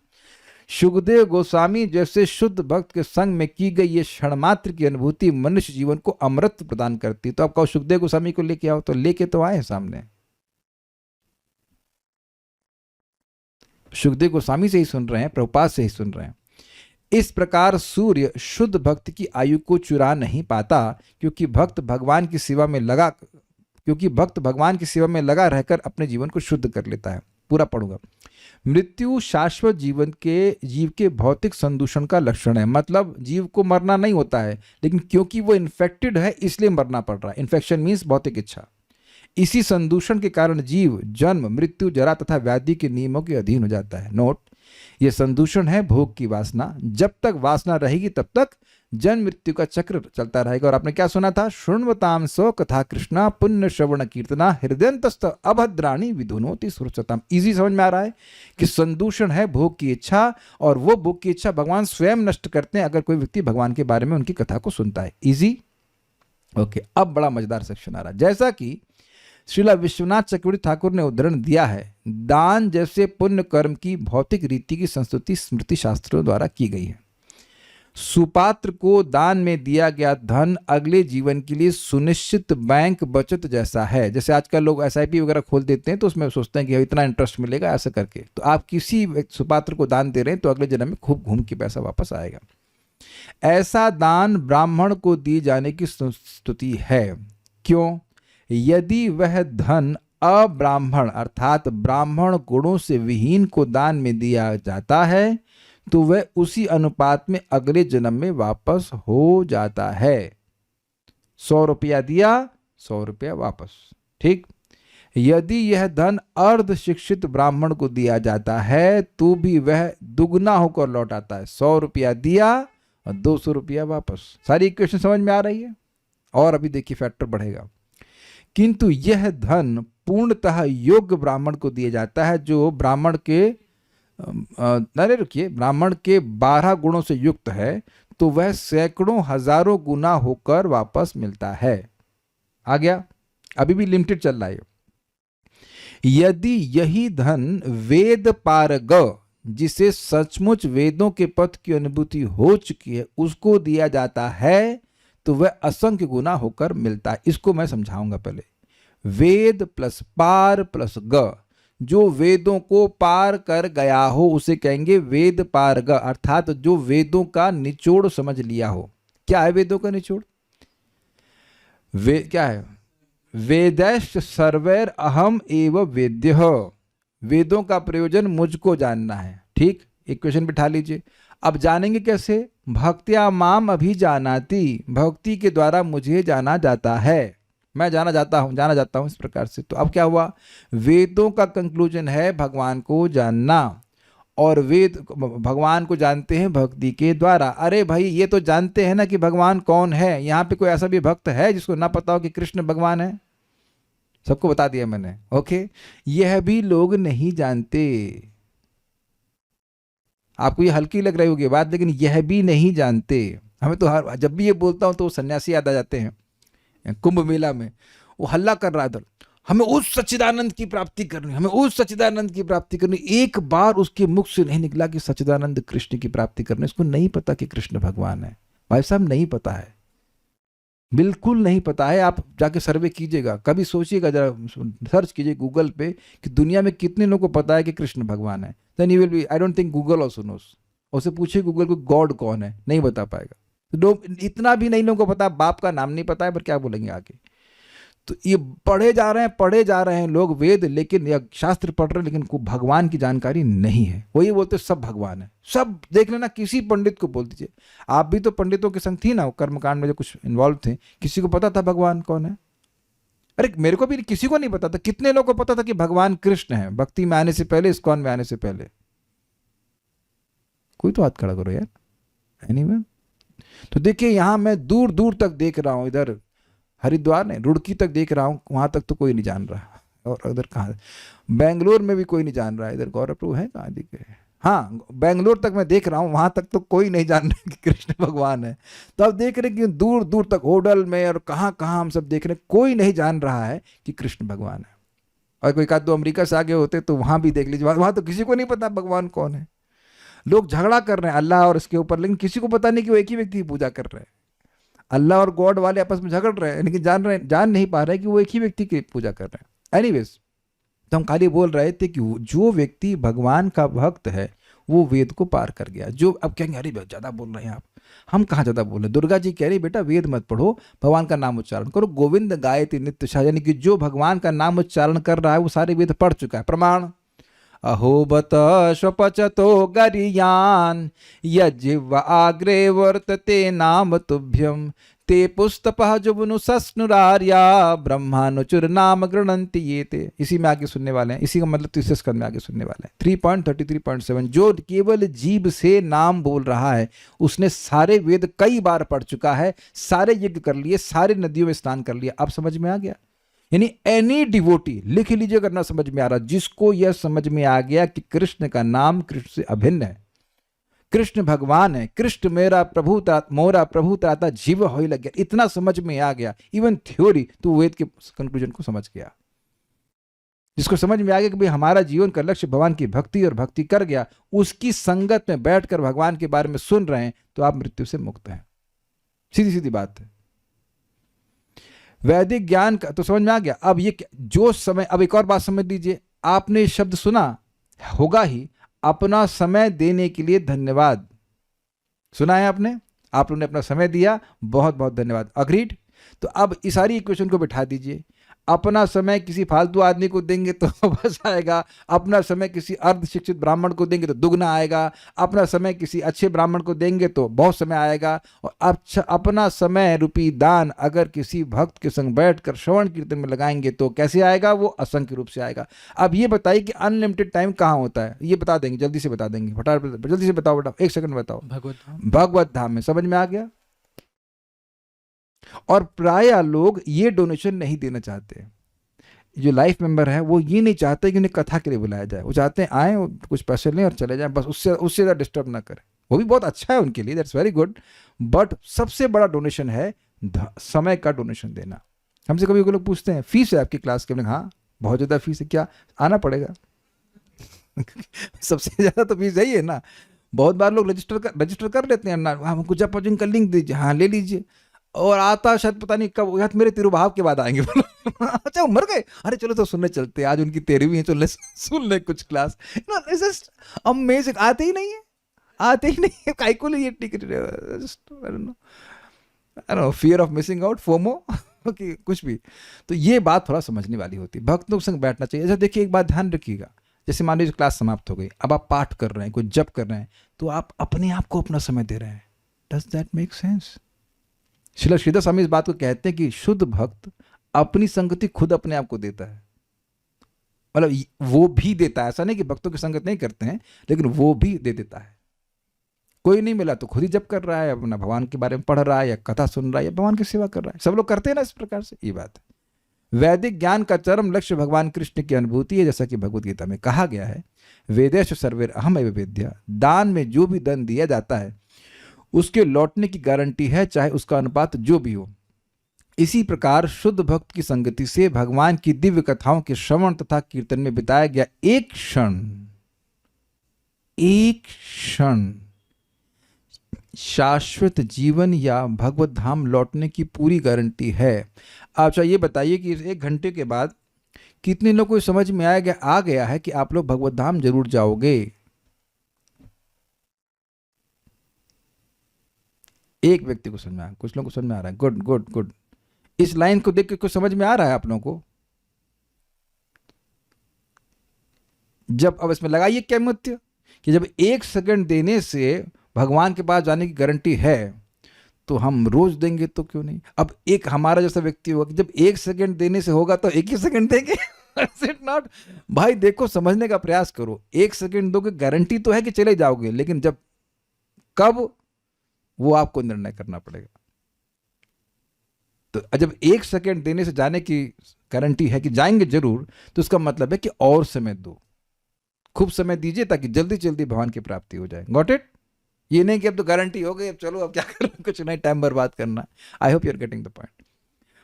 सुखदेव गोस्वामी जैसे शुद्ध भक्त के संग में की गई ये क्षणमात्र की अनुभूति मनुष्य जीवन को अमृत प्रदान करती। तो आप कहो सुखदेव गोस्वामी को लेके आओ, तो लेके तो आए सामने, सुखदेव गोस्वामी से ही सुन रहे हैं, प्रभुपाद से ही सुन रहे हैं। इस प्रकार सूर्य शुद्ध भक्त की आयु को चुरा नहीं पाता, क्योंकि भक्त भगवान की सेवा में लगा रहकर अपने जीवन को शुद्ध कर लेता है। पूरा पढ़ूंगा। मृत्यु शाश्वत जीव के भौतिक संदूषण का लक्षण है। मतलब जीव को मरना नहीं होता है, लेकिन क्योंकि वो इन्फेक्टेड है इसलिए मरना पड़ रहा है। इन्फेक्शन मीन्स भौतिक इच्छा। इसी संदूषण के कारण जीव जन्म, मृत्यु, जरा तथा व्याधि के नियमों के अधीन हो जाता है। नोट, ये संदूषण है भोग की वासना। जब तक वासना रहेगी तब तक जन्म मृत्यु का चक्र चलता रहेगा। और आपने क्या सुना था? शृण्वताम सो कथा कृष्णा पुण्य श्रवण कीर्तना हृदयंतस्थ अभद्राणी विधुनोति सुरसताम। इजी समझ में आ रहा है कि संदूषण है भोग की इच्छा, और वो भोग की इच्छा भगवान स्वयं नष्ट करते हैं अगर कोई व्यक्ति भगवान के बारे में उनकी कथा को सुनता है। Easy, okay. अब बड़ा मजेदार सेक्शन आ रहा है। जैसा कि श्रीला विश्वनाथ चक्रवर्ती ठाकुर ने उदाहरण दिया है, दान जैसे पुण्य कर्म की भौतिक रीति की संस्तुति स्मृति शास्त्रों द्वारा की गई है। सुपात्र को दान में दिया गया धन अगले जीवन के लिए सुनिश्चित बैंक बचत जैसा है। जैसे आजकल लोग SIP वगैरह खोल देते हैं तो उसमें सोचते हैं कि इतना इंटरेस्ट मिलेगा, ऐसा करके। तो आप किसी सुपात्र को दान दे रहे हैं तो अगले जन्म में खूब घूम के पैसा वापस आएगा। ऐसा दान ब्राह्मण को दिए जाने की संस्तुति है। क्यों? यदि वह धन अब्राह्मण अर्थात ब्राह्मण गुणों से विहीन को दान में दिया जाता है तो वह उसी अनुपात में अगले जन्म में वापस हो जाता है। 100 रुपया दिया, 100 रुपया वापस, ठीक। यदि यह धन अर्ध शिक्षित ब्राह्मण को दिया जाता है तो भी वह दुगना होकर लौट आता है। 100 रुपया दिया और 200 रुपया वापस। सारी इक्वेशन समझ में आ रही है? और अभी देखिए फैक्टर बढ़ेगा। किंतु यह धन पूर्णतः योग्य ब्राह्मण को दिया जाता है जो ब्राह्मण के ब्राह्मण के 12 गुणों से युक्त है, तो वह सैकड़ों हजारों गुना होकर वापस मिलता है। आ गया? अभी भी लिमिटेड चल रहा है। यदि यही धन वेद पारग जिसे सचमुच वेदों के पथ की अनुभूति हो चुकी है उसको दिया जाता है तो वह असंख्य गुना होकर मिलता है। इसको मैं समझाऊंगा पहले। वेद प्लस पार प्लस ग, जो वेदों को पार कर गया हो उसे कहेंगे वेद पार ग, अर्थात जो वेदों का निचोड़ समझ लिया हो। क्या है वेदों का निचोड़? क्या है? वेदैश्च सर्वैर अहम एव वेद्यः, वेदों का प्रयोजन मुझको जानना है। ठीक, एक क्वेश्चन बिठा लीजिए। अब जानेंगे कैसे? भक्त्या माम अभिजानाति, भक्ति के द्वारा मुझे जाना जाता है, मैं जाना जाता हूं इस प्रकार से। तो अब क्या हुआ? वेदों का कंक्लूजन है भगवान को जानना, और वेद भगवान को जानते हैं भक्ति के द्वारा। अरे भाई ये तो जानते हैं ना कि भगवान कौन है। यहाँ पे कोई ऐसा भी भक्त है जिसको ना पता हो कि कृष्ण भगवान है? सबको बता दिया मैंने। ओके, यह भी लोग नहीं जानते। आपको ये हल्की लग रही होगी बात, लेकिन यह भी नहीं जानते। हमें तो जब भी ये बोलता हूं तो सन्यासी याद आ जाते हैं। कुंभ मेला में वो हल्ला कर रहा था, हमें उस सच्चिदानंद की प्राप्ति करनी, हमें उस सच्चिदानंद की प्राप्ति करनी। एक बार उसके मुख से नहीं निकला कि सच्चिदानंद कृष्ण की प्राप्ति करनी। इसको नहीं पता कि कृष्ण भगवान है। भाई साहब नहीं पता है, बिल्कुल नहीं पता है। आप जाके सर्वे कीजिएगा, कभी सोचिएगा, जरा सर्च कीजिए गूगल पे कि दुनिया में कितने लोगों को पता है कि कृष्ण भगवान है। Then you will be, I don't think Google also knows. उससे पूछिए गूगल को गॉड कौन है, नहीं बता पाएगा। तो लोग इतना भी नहीं लोगों को पता, बाप का नाम नहीं पता है, पर क्या बोलेंगे आगे। तो ये पढ़े जा रहे हैं लोग वेद, लेकिन या शास्त्र पढ़ रहे हैं, लेकिन को भगवान की जानकारी नहीं है। वो ये बोलते सब भगवान है। सब देख लेना, किसी पंडित को बोल दीजिए। आप भी तो पंडितों के संग थी ना, कर्मकांड में जो कुछ इन्वॉल्व थे, किसी को पता था भगवान कौन है? अरे मेरे को भी किसी को नहीं पता था। कितने लोगों को पता था कि भगवान कृष्ण है भक्ति में आने से पहले, इस्कॉन में आने से पहले? कोई तो हाथ खड़ा करो यार। एनीवे, तो देखिए यहां मैं दूर दूर तक देख रहा हूं, इधर हरिद्वार ने रुड़की तक देख रहा हूं, वहां तक तो कोई नहीं जान रहा। और उधर कहाँ, बेंगलोर में भी कोई नहीं जान रहा है। इधर गौरव प्रभु है कहाँ दिखे? हाँ, बेंगलोर तक मैं देख रहा हूं, वहां तक तो कोई नहीं जान रहा कि कृष्ण भगवान है। तो अब देख रहे कि दूर दूर तक होडल में और कहाँ कहाँ हम सब देख रहे, कोई नहीं जान रहा है कि कृष्ण भगवान है। और कोई एक दो अमेरिका से आगे होते तो वहां भी देख लीजिए, वहां तो किसी को नहीं पता भगवान कौन है। लोग झगड़ा कर रहे हैं अल्लाह और इसके ऊपर, लेकिन किसी को पता नहीं कि वो एक ही व्यक्ति की पूजा कर रहे हैं। अल्लाह और गॉड वाले आपस में झगड़ रहे हैं, लेकिन जान नहीं पा रहे कि वो एक ही व्यक्ति की पूजा कर रहे हैं। एनीवेज, तो हम खाली बोल रहे थे कि जो व्यक्ति भगवान का भक्त है वो वेद को पार कर गया। जो अब कहेंगे अरे ज़्यादा बोल रहे हैं आप, हम कहाँ ज़्यादा बोल रहे हैं। दुर्गा जी कह रही बेटा वेद मत पढ़ो, भगवान का नाम उच्चारण करो। गोविंद गायति नित्य शाह, यानी कि जो भगवान का नाम उच्चारण कर रहा है वो सारे वेद पढ़ चुका है। प्रमाण, अहोबत स्वपचतो गरियान यज्व आग्रे वर्तते नाम तुभ्यम ते पुस्तपः जुबनु सस्नुरार्या ब्रह्मानुचुर नाम गृणन्ति ये ते। इसी में आगे सुनने वाले हैं, इसी का मतलब तीसरे स्कंद में आगे सुनने वाले हैं। 3.33.7, जो केवल जीभ से नाम बोल रहा है उसने सारे वेद कई बार पढ़ चुका है, सारे यज्ञ कर लिए, सारे नदियों में स्नान कर लिया। अब समझ में आ गया? यानी एनी डिवोटी, लिख लीजिए अगर ना समझ में आ रहा, जिसको यह समझ में आ गया कि कृष्ण का नाम कृष्ण से अभिन्न है, कृष्ण भगवान है, कृष्ण मेरा प्रभु मोरा प्रभु त्राता जीव हो ही लग गया, इतना समझ में आ गया, इवन थ्योरी, तो वेद के कंक्लूजन को समझ गया। जिसको समझ में आ गया कि भाई हमारा जीवन का लक्ष्य भगवान की भक्ति और भक्ति कर गया, उसकी संगत में बैठकर भगवान के बारे में सुन रहे हैं, तो आप मृत्यु से मुक्त हैं। सीधी सीधी बात है। वैदिक ज्ञान का तो समझ में आ गया। अब ये जो समय, अब एक और बात समझ लीजिए, आपने शब्द सुना होगा ही, अपना समय देने के लिए धन्यवाद। सुना है आपने? आप लोगों ने अपना समय दिया, बहुत बहुत धन्यवाद। अग्रीड? तो अब इस सारी इक्वेशन को बिठा दीजिए। अपना समय किसी फालतू आदमी को देंगे तो बस आएगा, अपना समय किसी अर्ध शिक्षित ब्राह्मण को देंगे तो दुगना आएगा, अपना समय किसी अच्छे ब्राह्मण को देंगे तो बहुत समय आएगा। और अच्छा, अपना समय रूपी दान अगर किसी भक्त के संग बैठकर श्रवण कीर्तन में लगाएंगे तो कैसे आएगा? वो असंख्य रूप से आएगा। अब ये बताइए कि अनलिमिटेड टाइम कहाँ होता है? ये बता देंगे, जल्दी से बता देंगे, फटाफट जल्दी से बताओ बेटा, 1 सेकंड बताओ। भगवत धाम में। समझ में आ गया? और प्राय लोग ये डोनेशन नहीं देना चाहते। जो लाइफ मेंबर है वो ये नहीं चाहते कि उन्हें कथा के लिए बुलाया जाए, वो चाहते हैं आए, कुछ पैसे लें और चले जाएं, बस उससे ज़्यादा डिस्टर्ब ना करें। वो भी बहुत अच्छा है उनके लिए, दैट्स वेरी गुड, बट सबसे बड़ा डोनेशन है समय का डोनेशन देना। हमसे कभी लोग पूछते हैं फीस है आपकी क्लास के? हाँ बहुत ज़्यादा फीस है, क्या आना पड़ेगा? सबसे ज़्यादा तो फीस यही है ना। बहुत बार लोग रजिस्टर कर लेते हैं ना, हाँ, हमको जब का लिंक दीजिए, हाँ ले लीजिए, और आता शायद पता नहीं कब, यार मेरे तिरुभाव के बाद आएंगे। अच्छा वो मर गए, अरे चलो तो सुनने चलते हैं, आज उनकी 13वीं है, चलो सुन ले कुछ क्लास। जस्ट अमेजिंग, आते ही नहीं है, आते ही नहीं है, काहे को लिए ticket, fear of missing out, FOMO, कि कुछ भी। तो ये बात थोड़ा समझने वाली होती है, भक्तों के संग बैठना चाहिए। अच्छा देखिए, एक बात ध्यान रखिएगा, जैसे मान लीजिए क्लास समाप्त हो गई, अब आप पाठ कर रहे हैं, कुछ जप कर रहे हैं, तो आप अपने आप को अपना समय दे रहे हैं। Does that make sense? Srila Sridhar Swami इस बात को कहते हैं कि शुद्ध भक्त अपनी संगति खुद अपने आप को देता है। मतलब वो भी देता है, ऐसा नहीं कि भक्तों की संगत नहीं करते हैं, लेकिन वो भी दे देता है। कोई नहीं मिला तो खुद ही जप कर रहा है, अपना भगवान के बारे में पढ़ रहा है, या कथा सुन रहा है, या भगवान की सेवा कर रहा है। सब लोग करते हैं ना इस प्रकार से, ये बात है। वैदिक ज्ञान का चरम लक्ष्य भगवान कृष्ण की अनुभूति है, जैसा कि भगवत गीता में कहा गया है, वेदेश सर्वेर अहम एव वेद्या। दान में जो भी धन दिया जाता है उसके लौटने की गारंटी है, चाहे उसका अनुपात जो भी हो। इसी प्रकार शुद्ध भक्त की संगति से भगवान की दिव्य कथाओं के श्रवण तथा कीर्तन में बिताया गया एक क्षण शाश्वत जीवन या भगवत धाम लौटने की पूरी गारंटी है। अच्छा ये बताइए कि इस 1 घंटे के बाद कितने लोगों को समझ में आ गया है कि आप लोग भगवत धाम जरूर जाओगे? एक व्यक्ति को समझ में आया, कुछ लोगों को समझ में आ रहा है। Good good good. इस लाइन को देख के कुछ समझ में आ रहा है आप लोगों को? जब अब इसमें लगाइए क्या मत्य कि जब 1 सेकंड देने से भगवान के पास जाने की गारंटी है, तो हम रोज देंगे तो क्यों नहीं? अब एक हमारा जैसा व्यक्ति होगा कि जब 1 सेकंड देने से होगा तो 1 ही सेकंड देंगे। It not? भाई देखो, समझने का प्रयास करो। 1 सेकंड दोगे, गारंटी तो है कि चले जाओगे, लेकिन जब कब, वो आपको निर्णय करना पड़ेगा। तो जब 1 सेकंड देने से जाने की गारंटी है कि जाएंगे जरूर, तो इसका मतलब है कि और समय दो, खूब समय दीजिए, ताकि जल्दी जल्दी भगवान की प्राप्ति हो जाए। Got it? ये नहीं कि अब तो गारंटी हो गई, अब चलो अब क्या करें, कुछ नहीं, टाइम बर्बाद करना। I hope you are getting the point.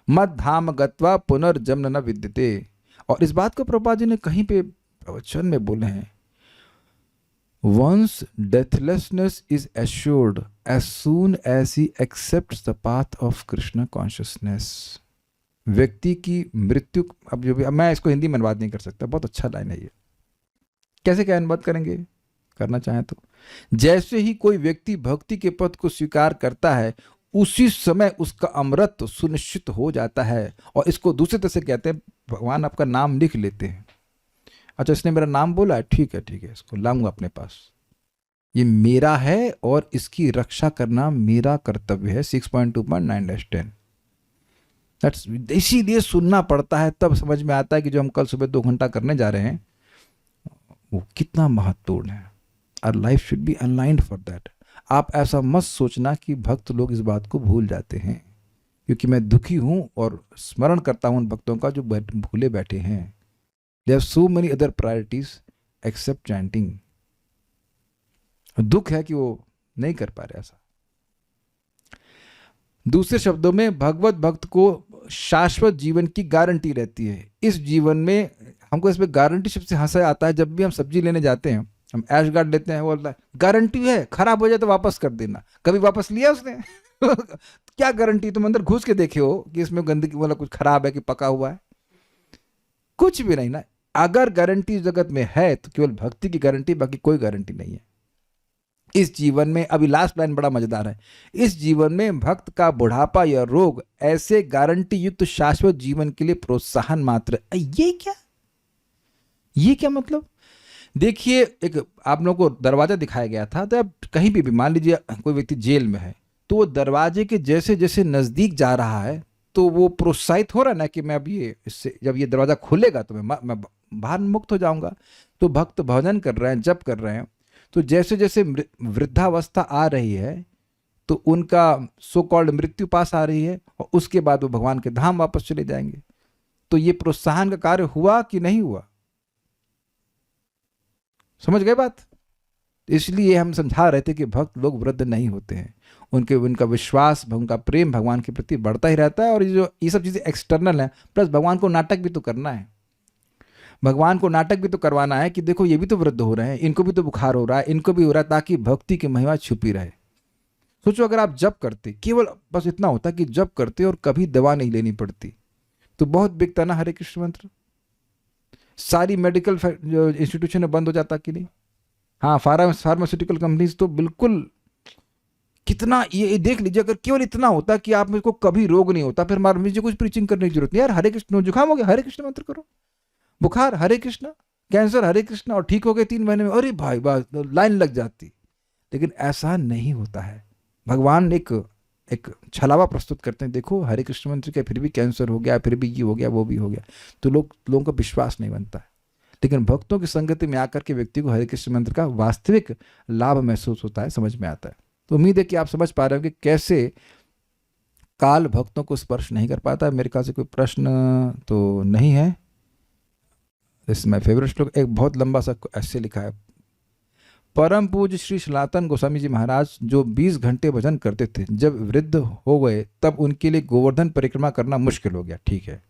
मद धाम गत्वा पुनर्जन्म न विद्यते। और इस बात को प्रभुपाद जी ने कहीं पे प्रवचन में बोले हैं, once deathlessness is assured as soon as he accepts the path of Krishna consciousness. व्यक्ति की मृत्यु, अब जो भी, अब मैं इसको हिंदी में अनुवाद नहीं कर सकता, बहुत अच्छा लाइन है ये। कैसे क्या अनुवाद करेंगे, करना चाहें तो? जैसे ही कोई व्यक्ति भक्ति के पथ को स्वीकार करता है, उसी समय उसका अमरत्व सुनिश्चित हो जाता है। और इसको दूसरे तरह से कहते हैं, भगवान आपका नाम लिख लेते हैं। अच्छा, इसने मेरा नाम बोला है, ठीक है ठीक है, इसको लाऊंगा अपने पास, ये मेरा है और इसकी रक्षा करना मेरा कर्तव्य है। 6.2.9-10। इसीलिए सुनना पड़ता है, तब समझ में आता है कि जो हम कल सुबह 2 घंटा करने जा रहे हैं वो कितना महत्वपूर्ण है। Our life should be aligned for that. आप ऐसा मत सोचना कि भक्त लोग इस बात को भूल जाते हैं, क्योंकि मैं दुखी हूं और स्मरण करता हूं उन भक्तों का जो भूले बैठे हैं। There are so many other priorities except chanting. दुख है कि वो नहीं कर पा रहे ऐसा। दूसरे शब्दों में, भगवत भक्त को शाश्वत जीवन की गारंटी रहती है। इस जीवन में हमको इसमें गारंटी शब्द से हंसा आता है। जब भी हम सब्जी लेने जाते हैं, हम ऐश गार्ड लेते हैं, बोलता है गारंटी है, खराब हो जाए तो वापस कर देना। कभी वापस लिया उसने? क्या गारंटी? तुम अंदर घुस के देखे हो कि इसमें गंदगी वाला कुछ खराब है कि पका हुआ है? कुछ भी नहीं ना। अगर गारंटी जगत में है तो केवल भक्ति की गारंटी, बाकी कोई गारंटी नहीं है इस जीवन में। अभी लास्ट लाइन बड़ा मजेदार है, इस जीवन में भक्त का बुढ़ापा या रोग ऐसे गारंटी युक्त शाश्वत जीवन के लिए प्रोत्साहन मात्र। ये क्या मतलब? देखिए, एक आप लोगों को दरवाजा दिखाया गया था, तो अब कहीं भी मान लीजिए कोई व्यक्ति जेल में है, तो वो दरवाजे के जैसे जैसे नजदीक जा रहा है, तो वो प्रोत्साहित हो रहा है ना कि मैं अब ये, इससे जब ये दरवाजा खुलेगा तो मैं बाहर मुक्त हो जाऊंगा। तो भक्त भजन कर रहे हैं, जप कर रहे हैं, तो जैसे जैसे वृद्धावस्था आ रही है, तो उनका सो कॉल्ड मृत्यु पास आ रही है, और उसके बाद वो भगवान के धाम वापस चले जाएंगे। तो ये प्रोत्साहन का कार्य हुआ कि नहीं हुआ? समझ गए बात? इसलिए हम समझा रहे थे कि भक्त लोग वृद्ध नहीं होते हैं, उनका विश्वास, उनका प्रेम भगवान के प्रति बढ़ता ही रहता है। और ये सब चीज़ें एक्सटर्नल हैं, प्लस भगवान को नाटक भी तो करना है। भगवान को नाटक भी तो करवाना है कि देखो ये भी तो वृद्ध हो रहे हैं, इनको भी तो बुखार हो रहा है, इनको भी हो रहा है, ताकि भक्ति की महिमा छुपी रहे। सोचो अगर आप जप करते, केवल बस इतना होता कि जप करते और कभी दवा नहीं लेनी पड़ती, तो बहुत बिकता ना हरे कृष्ण मंत्र। सारी मेडिकल जो इंस्टीट्यूशन है बंद हो जाता कि नहीं। हाँ, फार्मास्यूटिकल कंपनीज तो बिल्कुल, कितना ये देख लीजिए, अगर केवल इतना होता कि आप को कभी रोग नहीं होता, फिर हमारे मुझे कुछ प्रीचिंग करने की जरूरत नहीं यार। हरे कृष्ण, जुकाम हो गया हरे कृष्ण मंत्र करो, बुखार हरे कृष्ण, कैंसर हरे कृष्ण, और ठीक हो गए 3 महीने में, अरे भाई बस लाइन लग जाती। लेकिन ऐसा नहीं होता है। भगवान एक छलावा प्रस्तुत करते हैं, देखो हरे कृष्ण मंत्र के फिर भी कैंसर हो गया, फिर भी ये हो गया, वो भी हो गया, तो लोगों का विश्वास नहीं बनता है। लेकिन भक्तों की संगति में आकर के व्यक्ति को हरे कृष्ण मंत्र का वास्तविक लाभ महसूस होता है, समझ में आता है। तो उम्मीद है कि आप समझ पा रहे हो कि कैसे काल भक्तों को स्पर्श नहीं कर पाता। मेरे ख्याल से कोई प्रश्न तो नहीं है। दिस इज माई फेवरेट श्लोक। एक बहुत लंबा सा ऐसे लिखा है, परम पूज्य श्री सनातन गोस्वामी जी महाराज जो 20 घंटे भजन करते थे, जब वृद्ध हो गए तब उनके लिए गोवर्धन परिक्रमा करना मुश्किल हो गया। ठीक है,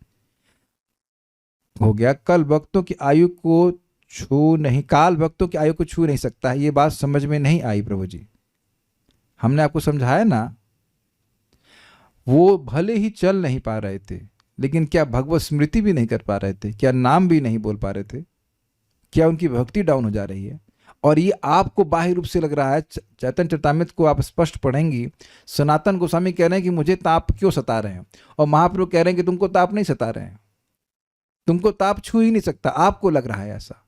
हो गया। काल भक्तों की आयु को छू नहीं सकता है। ये बात समझ में नहीं आई प्रभु जी। हमने आपको समझाया ना, वो भले ही चल नहीं पा रहे थे, लेकिन क्या भगवत स्मृति भी नहीं कर पा रहे थे? क्या नाम भी नहीं बोल पा रहे थे? क्या उनकी भक्ति डाउन हो जा रही है? और ये आपको बाह्य रूप से लग रहा है। चैतन्य चरितामृत को आप स्पष्ट पढ़ेंगी, सनातन गोस्वामी कह रहे हैं कि मुझे ताप क्यों सता रहे हैं, और महाप्रभु कह रहे हैं कि तुमको ताप नहीं सता रहे हैं, तुमको ताप छू ही नहीं सकता। आपको लग रहा है ऐसा।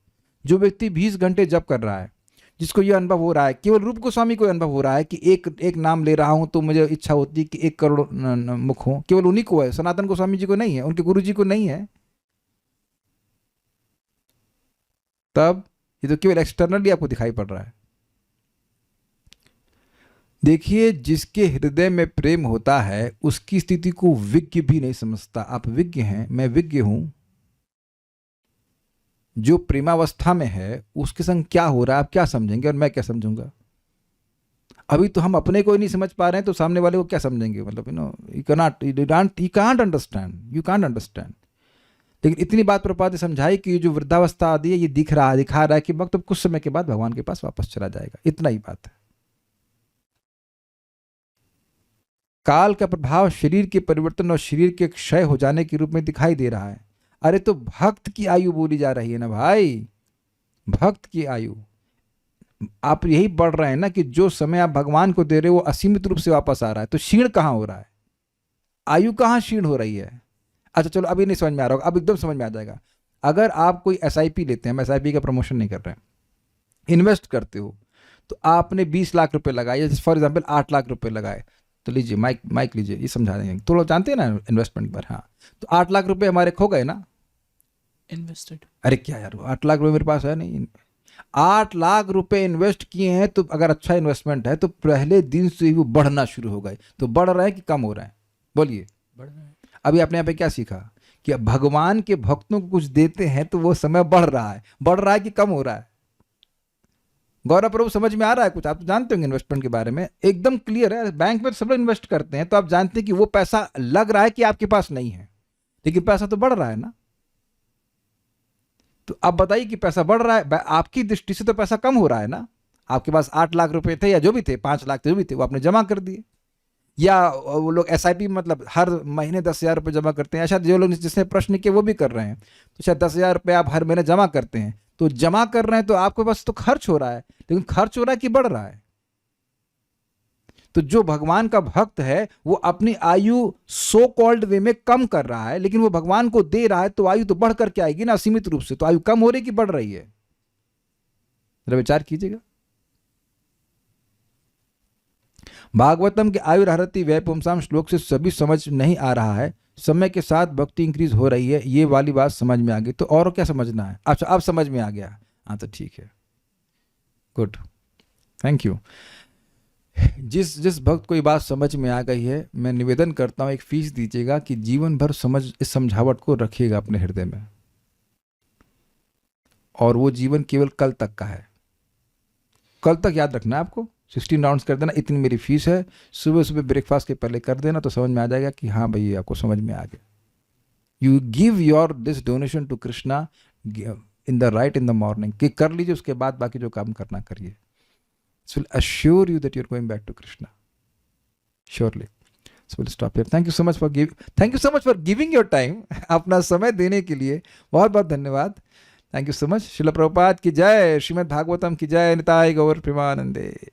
जो व्यक्ति 20 घंटे जप कर रहा है, जिसको यह अनुभव हो रहा है, केवल रूप गोस्वामी को अनुभव हो रहा है कि एक नाम ले रहा हूं तो मुझे इच्छा होती है कि 1 करोड़ मुख हो, केवल उन्हीं को है, सनातन गोस्वामी जी को नहीं है, उनके गुरु जी को नहीं है। तब ये तो केवल एक्सटर्नली आपको दिखाई पड़ रहा है। देखिए, जिसके हृदय में प्रेम होता है उसकी स्थिति को विज्ञ भी नहीं समझता। आप विज्ञ हैं, मैं विज्ञ हूं। जो प्रेमावस्था में है उसके संग क्या हो रहा है आप क्या समझेंगे, और मैं क्या समझूंगा? अभी तो हम अपने को ही नहीं समझ पा रहे हैं, तो सामने वाले को क्या समझेंगे? मतलब यू कांट अंडरस्टैंड। लेकिन इतनी बात प्रभुपाद ने समझाई कि जो वृद्धावस्था आदि है, ये दिखा रहा है कि वक्त अब कुछ समय के बाद भगवान के पास वापस चला जाएगा। इतना ही बात है। काल का प्रभाव शरीर के परिवर्तन और शरीर के क्षय हो जाने के रूप में दिखाई दे रहा है। अरे तो भक्त की आयु बोली जा रही है ना भाई, भक्त की आयु। आप यही पढ़ रहे हैं ना कि जो समय आप भगवान को दे रहे हो वो असीमित रूप से वापस आ रहा है, तो क्षीण कहां हो रहा है? आयु कहां क्षीण हो रही है? अच्छा चलो, अभी नहीं समझ में आ रहा होगा, अब एकदम समझ में आ जाएगा। अगर आप कोई SIP लेते हैं, हम SIP का प्रमोशन नहीं कर रहे हैं, इन्वेस्ट करते हो, तो आपने 20 लाख रुपए लगाए, फॉर एग्जाम्पल 8 लाख रुपए लगाए, तो लीजिए माइक लीजिए, ये समझा देंगे। तो लोग जानते हैं ना इन्वेस्टमेंट पर। हाँ, तो 8 लाख रुपए हमारे खो गए ना, इन्वेस्टेड। अरे क्या यार, 8 लाख रुपए मेरे पास है नहीं। 8 लाख रुपए इन्वेस्ट किए हैं, तो अगर अच्छा इन्वेस्टमेंट है तो पहले दिन से ही वो बढ़ना शुरू हो गए। तो बढ़ रहा है कि कम हो रहा है? बोलिए। बढ़ रहा है। अभी आपने यहाँ पे क्या सीखा कि भगवान के भक्तों को कुछ देते हैं तो वो समय बढ़ रहा है कि कम हो रहा है? गौरव प्रभु, समझ में आ रहा है कुछ? आप तो जानते होंगे इन्वेस्टमेंट के बारे में, एकदम क्लियर है। बैंक में सब लोग इन्वेस्ट करते हैं, तो आप जानते हैं कि वो पैसा लग रहा है कि आपके पास नहीं है, लेकिन पैसा तो बढ़ रहा है ना। तो आप बताइए कि पैसा बढ़ रहा है, आपकी दृष्टि से तो पैसा कम हो रहा है ना। आपके पास 8 लाख रुपए थे, या जो भी थे, 5 लाख थे, जो भी थे, वो आपने जमा कर दिए। या वो लोग SIP मतलब हर महीने 10,000 रुपये जमा करते हैं। शायद जो लोग जिसने प्रश्न किए वो भी कर रहे हैं, तो शायद 10,000 रुपये आप हर महीने जमा करते हैं। तो जमा कर रहे हैं तो आपके पास तो खर्च हो रहा है, लेकिन खर्च हो रहा है कि बढ़ रहा है? तो जो भगवान का भक्त है वो अपनी आयु सो कॉल्ड वे में कम कर रहा है, लेकिन वो भगवान को दे रहा है, तो आयु तो बढ़ करके आएगी ना, असीमित रूप से। तो आयु कम हो रही कि बढ़ रही है? जरा विचार कीजिएगा। भागवतम के आयुर्हरति व्यय पुंसाम श्लोक से सभी समझ नहीं आ रहा है। समय के साथ भक्ति इंक्रीज हो रही है, ये वाली बात समझ में आ गई। तो और क्या समझना है? अच्छा, अब समझ में आ गया। हाँ, तो ठीक है, गुड, थैंक यू। जिस भक्त को ये बात समझ में आ गई है, मैं निवेदन करता हूं एक फीस दीजिएगा कि जीवन भर इस समझावट को रखिएगा अपने हृदय में, और वो जीवन केवल कल तक का है। कल तक याद रखना है आपको। 16 राउंड्स कर देना, इतनी मेरी फीस है, सुबह सुबह ब्रेकफास्ट के पहले कर देना, तो समझ में आ जाएगा कि हाँ भाई, आपको समझ में आ गया। You give your this donation to Krishna in the right in the morning कि कर लीजिए, उसके बाद बाकी जो काम करना करिए. This will assure you that you're going back to Krishna. Surely. So we'll stop here. Thank you so much for giving your time. अपना समय देने के लिए बहुत बहुत धन्यवाद. Thank you so much. Srila Prabhupada की जय, श्रीमद् भागवतम की जय, निताय गौर प्रेमानंदे.